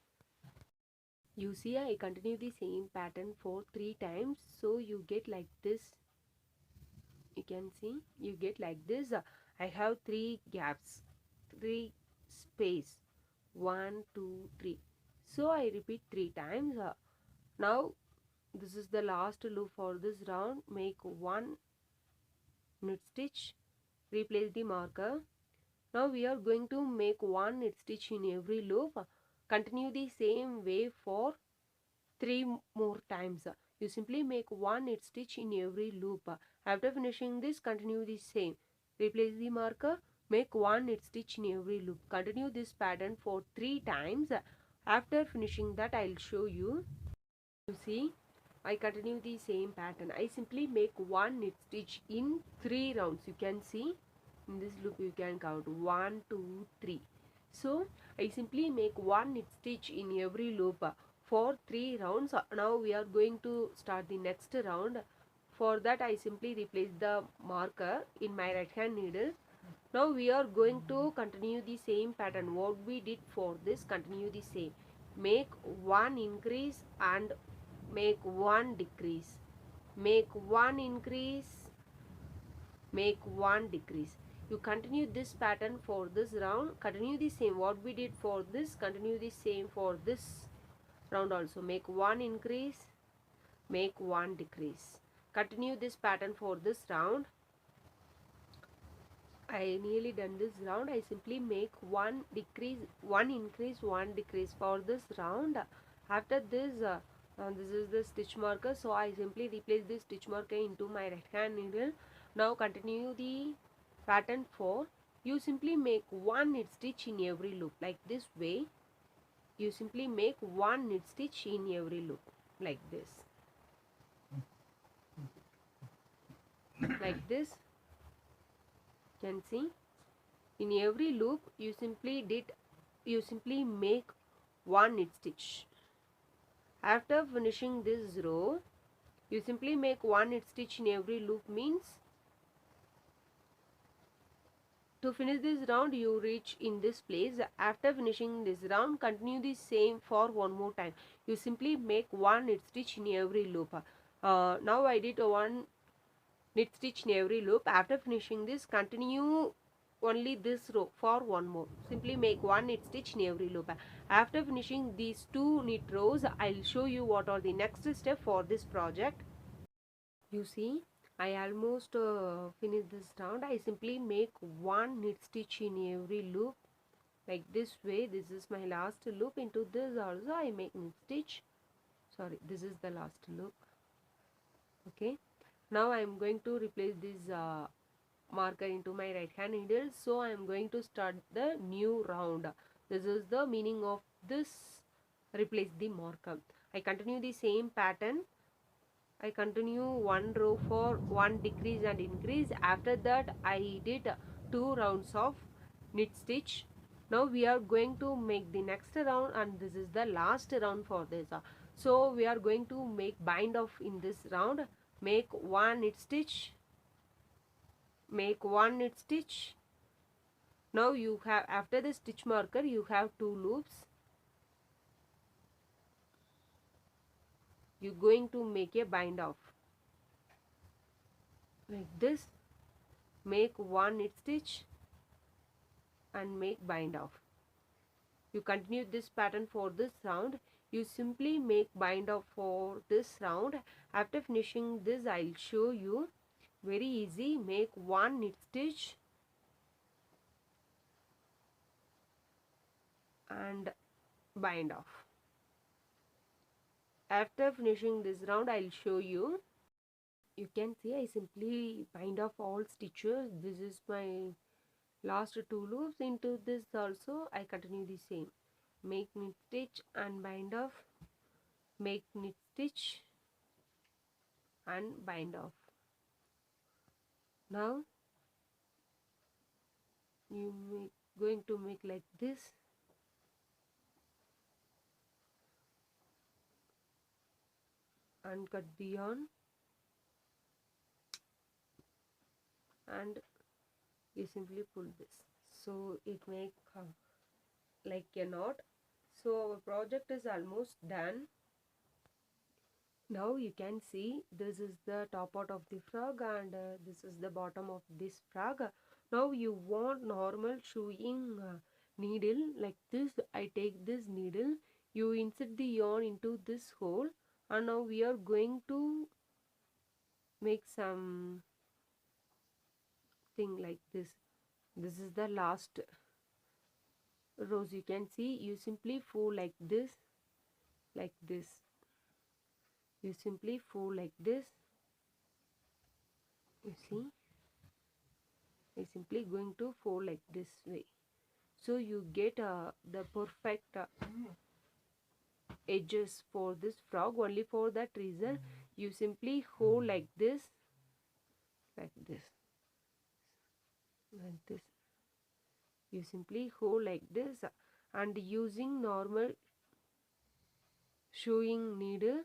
You see, I continue the same pattern for three times, so you get like this. You can see, you get like this. I have three gaps, three space, 1 2 3. So I repeat three times. Now this is the last loop for this round. Make one knit stitch, replace the marker. Now we are going to make one knit stitch in every loop. Continue the same way for 3 more times. You simply make 1 knit stitch in every loop. After finishing this, continue the same. Replace the marker, make 1 knit stitch in every loop. Continue this pattern for 3 times. After finishing that, I'll show you. You see, I continue the same pattern. I simply make 1 knit stitch in 3 rounds. You can see in this loop you can count 1, 2, 3. So I simply make 1 knit stitch in every loop for 3 rounds. Now we are going to start the next round. For that I simply replace the marker in my right hand needle. Now we are going to continue the same pattern. What we did for this, continue the same. Make 1 increase and make 1 decrease. Make 1 increase, make 1 decrease. You continue this pattern for this round. Continue the same. What we did for this, continue the same for this round also. Make 1 increase, make 1 decrease. Continue this pattern for this round. I nearly done this round. I simply make 1 decrease, 1 increase, 1 decrease for this round. After this, this is the stitch marker, so I simply replace this stitch marker into my right hand needle. Now continue the pattern 4. You simply make 1 knit stitch in every loop, like this way. You simply make 1 knit stitch in every loop, like this. Like this. Can see, in every loop you simply make 1 knit stitch. After finishing this row, you simply make 1 knit stitch in every loop. Means to finish this round you reach in this place. After finishing this round, continue the same for one more time. You simply make 1 knit stitch in every loop. Now I did 1 knit stitch in every loop. After finishing this, continue only this row for one more. Simply make 1 knit stitch in every loop. After finishing these 2 knit rows, I'll show you what are the next step for this project. You see, I almost finished this round. I simply make 1 knit stitch in every loop, like this way. This is my last loop. Into this also I make knit stitch. Sorry, this is the last loop. Okay, now I am going to replace this marker into my right hand needle. So I am going to start the new round. This is the meaning of this replace the marker. I continue the same pattern. I continue one row for 1 decrease and increase. After that I did 2 rounds of knit stitch. Now we are going to make the next round, and this is the last round for this. So we are going to make bind off in this round. Make 1 knit stitch, make 1 knit stitch. Now you have, after the stitch marker you have 2 loops. You going to make a bind off like this. Make 1 knit stitch and make bind off. You continue this pattern for this round. You simply make bind off for this round. After finishing this, I'll show you. Very easy. Make 1 knit stitch and bind off. After finishing this round, I'll show you. You can see I simply bind off all stitches. This is my last 2 loops. Into this also I continue the same. Make knit stitch and bind off, make knit stitch and bind off. Now you going to make like this. And cut the yarn and you simply pull this, so it make like a knot. So our project is almost done. Now you can see this is the top part of the frog, and this is the bottom of this frog. Now you want normal sewing needle like this. I take this needle, you insert the yarn into this hole, and now we are going to make some thing like this. This is the last rows. You can see you simply fold like this, like this. You simply fold like this. You see, I simply going to fold like this way, so you get the perfect edges for this frog. Only for that reason you simply hold like this, like this, like this. You simply hold like this, and using normal sewing needle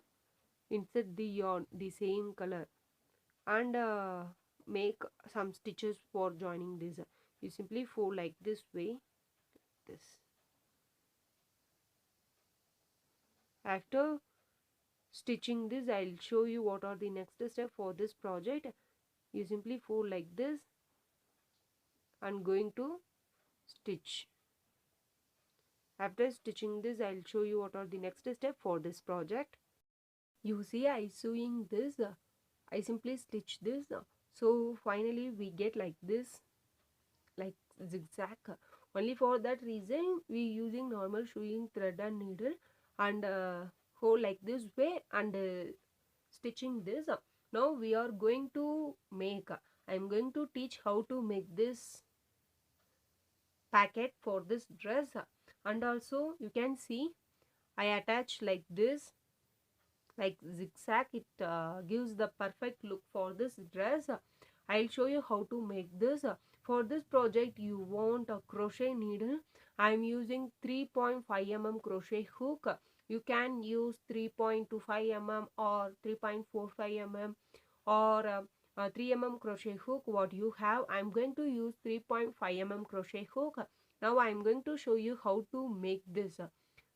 insert the yarn the same color, and make some stitches for joining this. You simply fold like this way, this. After stitching this, I'll show you what are the next step for this project. You simply fold like this and going to stitch. After stitching this, I'll show you what are the next step for this project. You see, I sewing this, I simply stitch this, so finally we get like this, like zigzag. Only for that reason we using normal sewing thread and needle, and hold like this way, and stitching this. Now we are going to make, I'm going to teach how to make this packet for this dress, and also you can see I attach like this, like zigzag. It gives the perfect look for this dress. I'll show you how to make this. For this project you want a crochet needle. I'm using 3.5 mm crochet hook. You can use 3.25 mm or 3.45 mm, or 3 mm crochet hook, what you have. I'm going to use 3.5 mm crochet hook. Now I'm going to show you how to make this.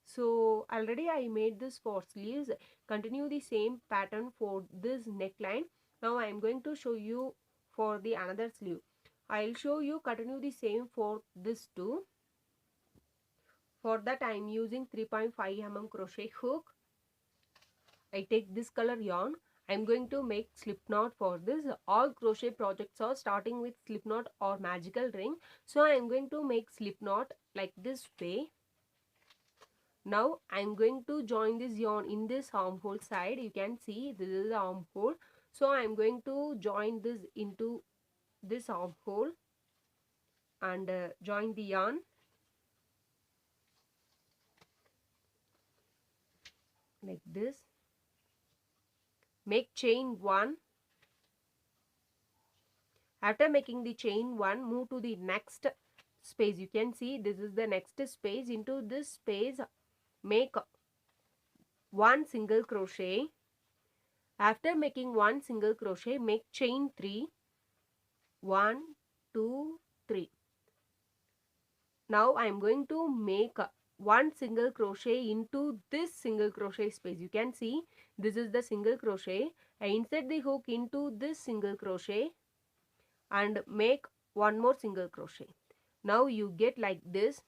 So already I made this for sleeves. Continue the same pattern for this neckline. Now I am going to show you for the another sleeve. I'll show you continue the same for this too. For that I am using 3.5 mm crochet hook. I take this color yarn. I am going to make slip knot for this. All crochet projects are starting with slip knot or magical ring. So I am going to make slip knot like this way. Now I am going to join this yarn in this armhole side. You can see this is the armhole. So I am going to join this into this armhole and join the yarn like this. Make chain 1. After making the chain 1, move to the next space. You can see this is the next space. Into this space make 1 single crochet. After making 1 single crochet, make chain 3. 1, 2, 3. Now I am going to make 1 single crochet into this single crochet space. You can see this is the single crochet. I insert the hook into this single crochet and make 1 more single crochet. Now you get like this.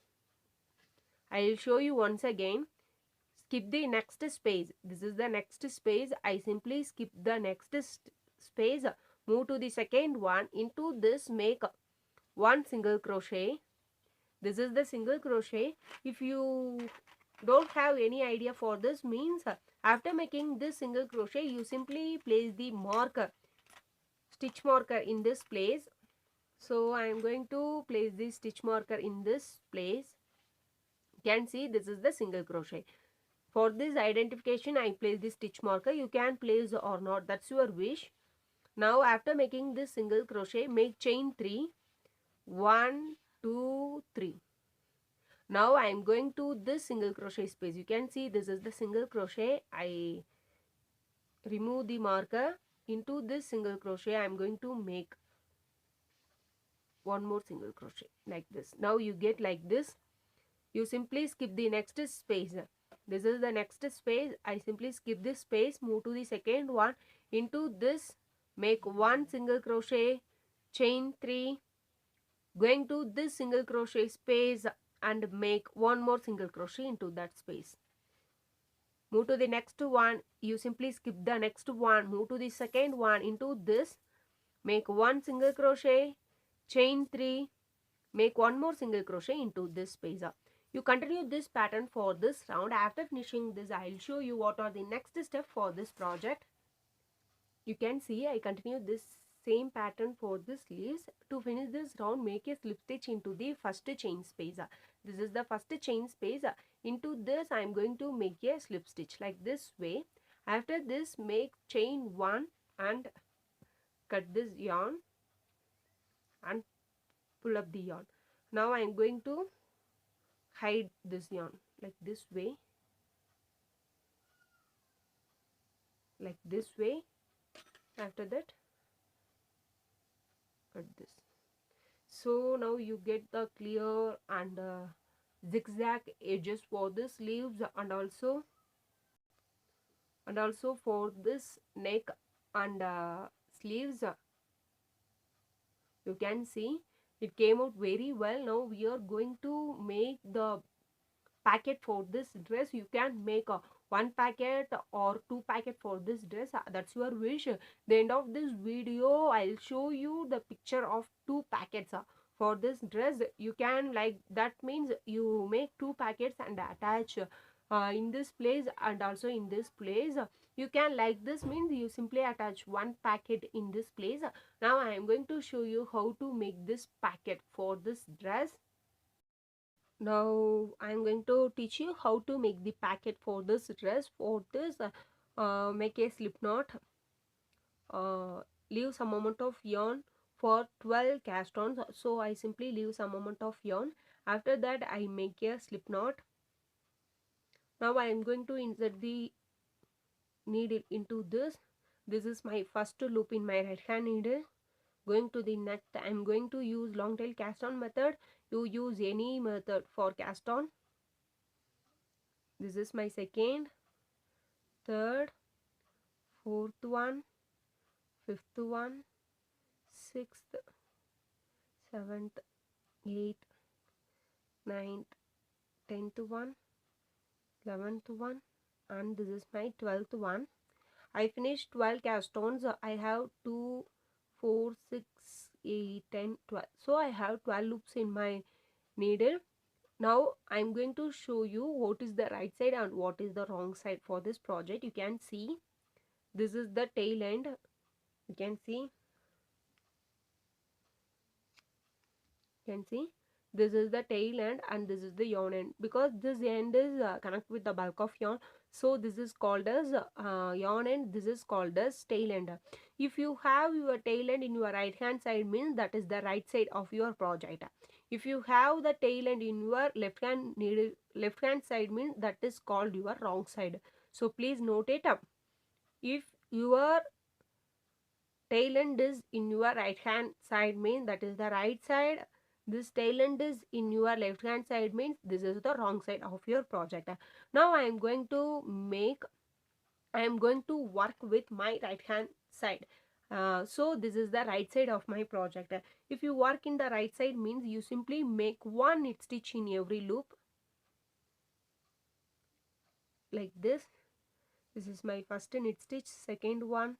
I will show you once again. Skip the next space. This is the next space. I simply skip the next space. Move to the second one. Into this make 1 single crochet. This is the single crochet. If you don't have any idea for this, means after making this single crochet you simply place the marker, stitch marker in this place. So I am going to place the stitch marker in this place. You can see this is the single crochet. For this identification I place the stitch marker. You can place or not, that's your wish. Now after making this single crochet, make chain 3. 1, 2, 3. Now I am going to this single crochet space. You can see this is the single crochet. I remove the marker. Into this single crochet I am going to make 1 more single crochet like this. Now you get like this. You simply skip the next space. This is the next space. I simply skip this space, move to the second one. Into this make 1 single crochet, chain 3, going to this single crochet space and make 1 more single crochet into that space. Move to the next one. You simply skip the next one, move to the second one. Into this make 1 single crochet, chain 3, make 1 more single crochet into this space. You continue this pattern for this round. After finishing this, I'll show you what are the next step for this project. You can see I continue this same pattern for the sleeves. To finish this round, make a slip stitch into the first chain space. This is the first chain space. Into this I am going to make a slip stitch like this way. After this, make chain 1 and cut this yarn and pull up the yarn. Now I am going to hide this yarn like this way, like this way. After that, cut this. So now you get the clear and zigzag edges for the sleeves, and also for this neck and sleeves. You can see it came out very well. Now we are going to make the packet for this dress. You can make a one packet or two packet for this dress, that's your wish. The end of this video I'll show you the picture of two packets for this dress. You can, like, that means you make two packets and attach in this place and also in this place. You can, like this means you simply attach one packet in this place. Now I am going to show you how to make this packet for this dress. Now I am going to teach you how to make the packet for this dress. For this, make a slip knot, leave some amount of yarn for 12 cast ons. So I simply leave some amount of yarn. After that I make a slip knot. Now I am going to insert the needle into this. This is my first loop in my right hand needle. Going to the next, I am going to use long tail cast on method. You use any method for cast on. This is my second, third, fourth one, fifth one, sixth, seventh, eighth, ninth, 10th one, 11th one, and this is my 12th one. I finished 12 cast ons. I have 2, 4, 6, 8, 10, 12. So I have 12 loops in my needle. Now I am going to show you what is the right side and what is the wrong side for this project. You can see this is the tail end. You can see this is the tail end and this is the yarn end. Because this end is connected with the bulk of yarn, so this is called as yarn end. This is called as tail end. If you have your tail end in your right hand side, means that is the right side of your project. If you have the tail end in your left hand side, means that is called your wrong side. So please note it up. If your tail end is in your right hand side, means that is the right side. This tail end is in your left hand side, means this is the wrong side of your project. Now I am going to work with my right hand side. So this is the right side of my project. If you work in the right side, means you simply make one knit stitch in every loop like this. This is my first knit stitch, second one,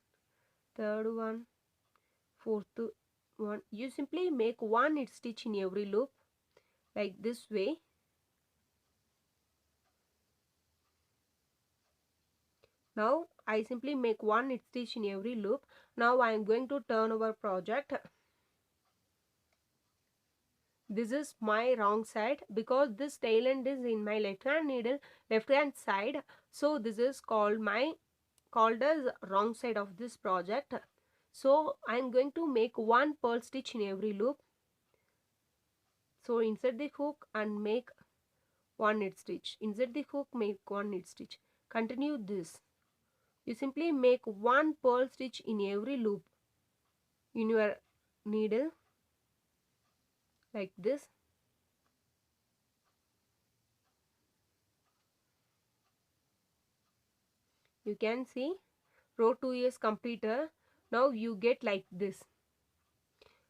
third one, fourth one. You simply make one knit stitch in every loop like this way. Now I simply make one knit stitch in every loop. Now I am going to turn our project. This is my wrong side because this tail end is in my left hand needle, left hand side. So this is called as wrong side of this project. So I am going to make one purl stitch in every loop. So insert the hook and make one knit stitch. Insert the hook, make one knit stitch. Continue this. You simply make one purl stitch in every loop in your needle like this. You can see row 2 is completed. Now you get like this.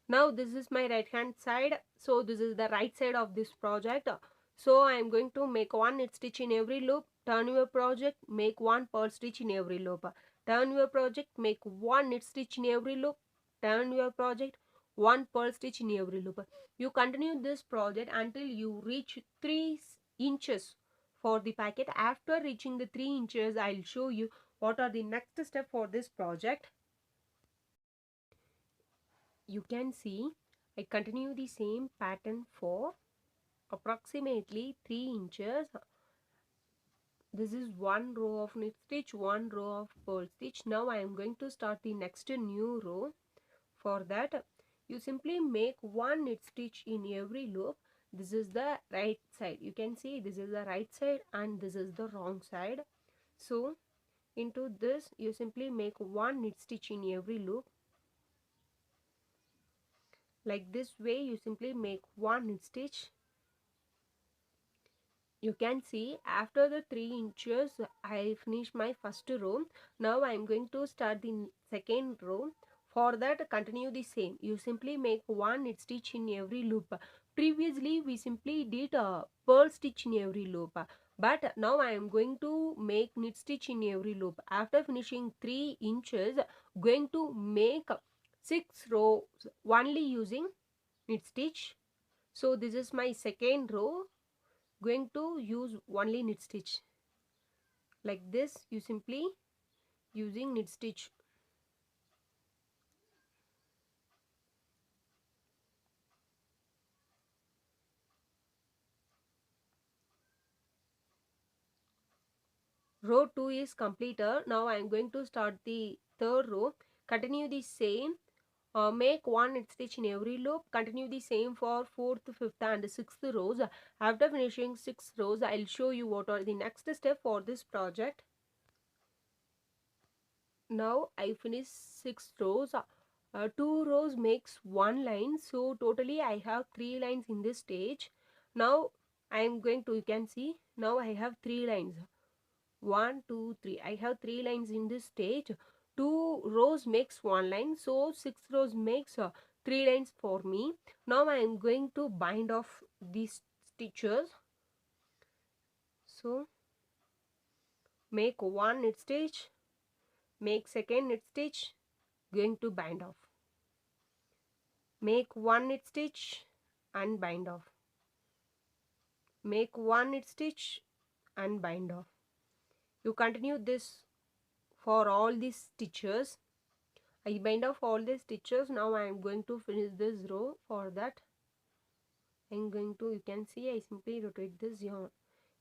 Now this is my right hand side, so this is the right side of this project. So I am going to make one knit stitch in every loop. Turn your project, make one purl stitch in every loop. Turn your project, make one knit stitch in every loop. Turn your project, one purl stitch in every loop. You continue this project until you reach inches for the packet. After reaching the 3 inches, I'll show you what are the next step for this project. You can see I continue the same pattern for approximately 3 inches. This is one row of knit stitch, one row of purl stitch. Now I am going to start the next new row. For that, you simply make one knit stitch in every loop. This is the right side. You can see this is the right side and this is the wrong side. So into this you simply make one knit stitch in every loop. Like this way you simply make one knit stitch. You can see after the 3 inches I finished my first row. Now I am going to start the second row. For that, continue the same. You simply make one knit stitch in every loop. Previously we simply did a purl stitch in every loop, but now I am going to make knit stitch in every loop. After finishing 3 inches, going to make 6 rows only using knit stitch. So this is my second row, going to use only knit stitch. Like this you simply using knit stitch. Row 2 is completed. Now I am going to start the third row. Continue the same. Make one knit stitch in every loop. Continue the same for 4th, 5th and 6th rows. After finishing 6 rows, I'll show you what are the next step for this project. Now I finish 6 rows. 2 rows makes 1 line. So totally I have 3 lines in this stage. Now I am going to, you can see, now I have 3 lines. 1 2 3. I have 3 lines in this stage. 2 rows makes 1 line, so 6 rows makes 3 lines for me. Now I am going to bind off these stitches. So make one knit stitch, make second knit stitch, going to bind off, make one knit stitch and bind off, make one knit stitch and bind off. You continue this for all these stitches. I bind off all the stitches. Now I am going to finish this row. For that I am going to, you can see I simply rotate this yarn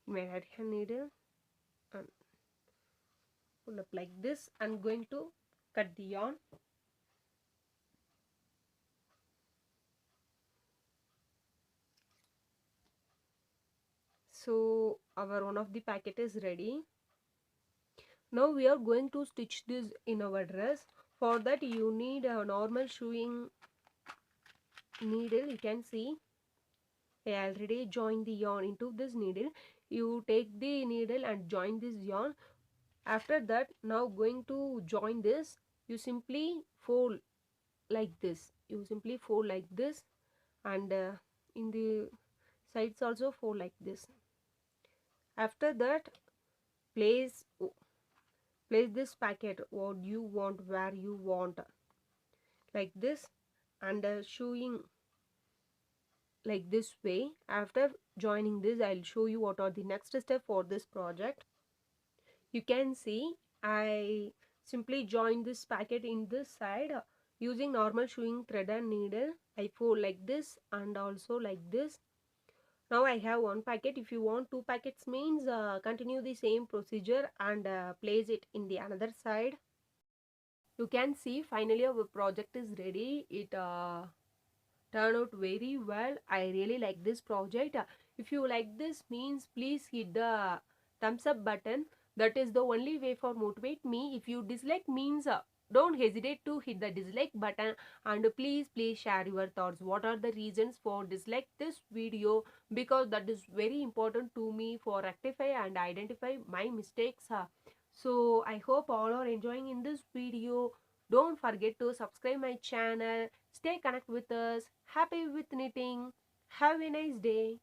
in my right hand needle and pull up like this. I am going to cut the yarn. So our one of the packet is ready. Now we are going to stitch this in our dress. For that you need a normal sewing needle. You can see I already joined the yarn into this needle. You take the needle and join this yarn. After that, now going to join this, you simply fold like this. You simply fold like this, and in the sides also fold like this. After that, place this packet what you want, where you want, like this, and sewing like this way. After joining this, I'll show you what are the next step for this project. You can see I simply join this packet in this side using normal sewing thread and needle. I fold like this and also like this. Now I have one packet. If you want two packets means continue the same procedure and place it in the another side. You can see finally our project is ready. It turned out very well. I really like this project. If you like this means please hit the thumbs up button. That is the only way for motivate me. If you dislike means don't hesitate to hit the dislike button, and please share your thoughts. What are the reasons for dislike this video? Because that is very important to me for rectify and identify my mistakes. So I hope all are enjoying in this video. Don't forget to subscribe my channel. Stay connected with us. Happy with knitting. Have a nice day.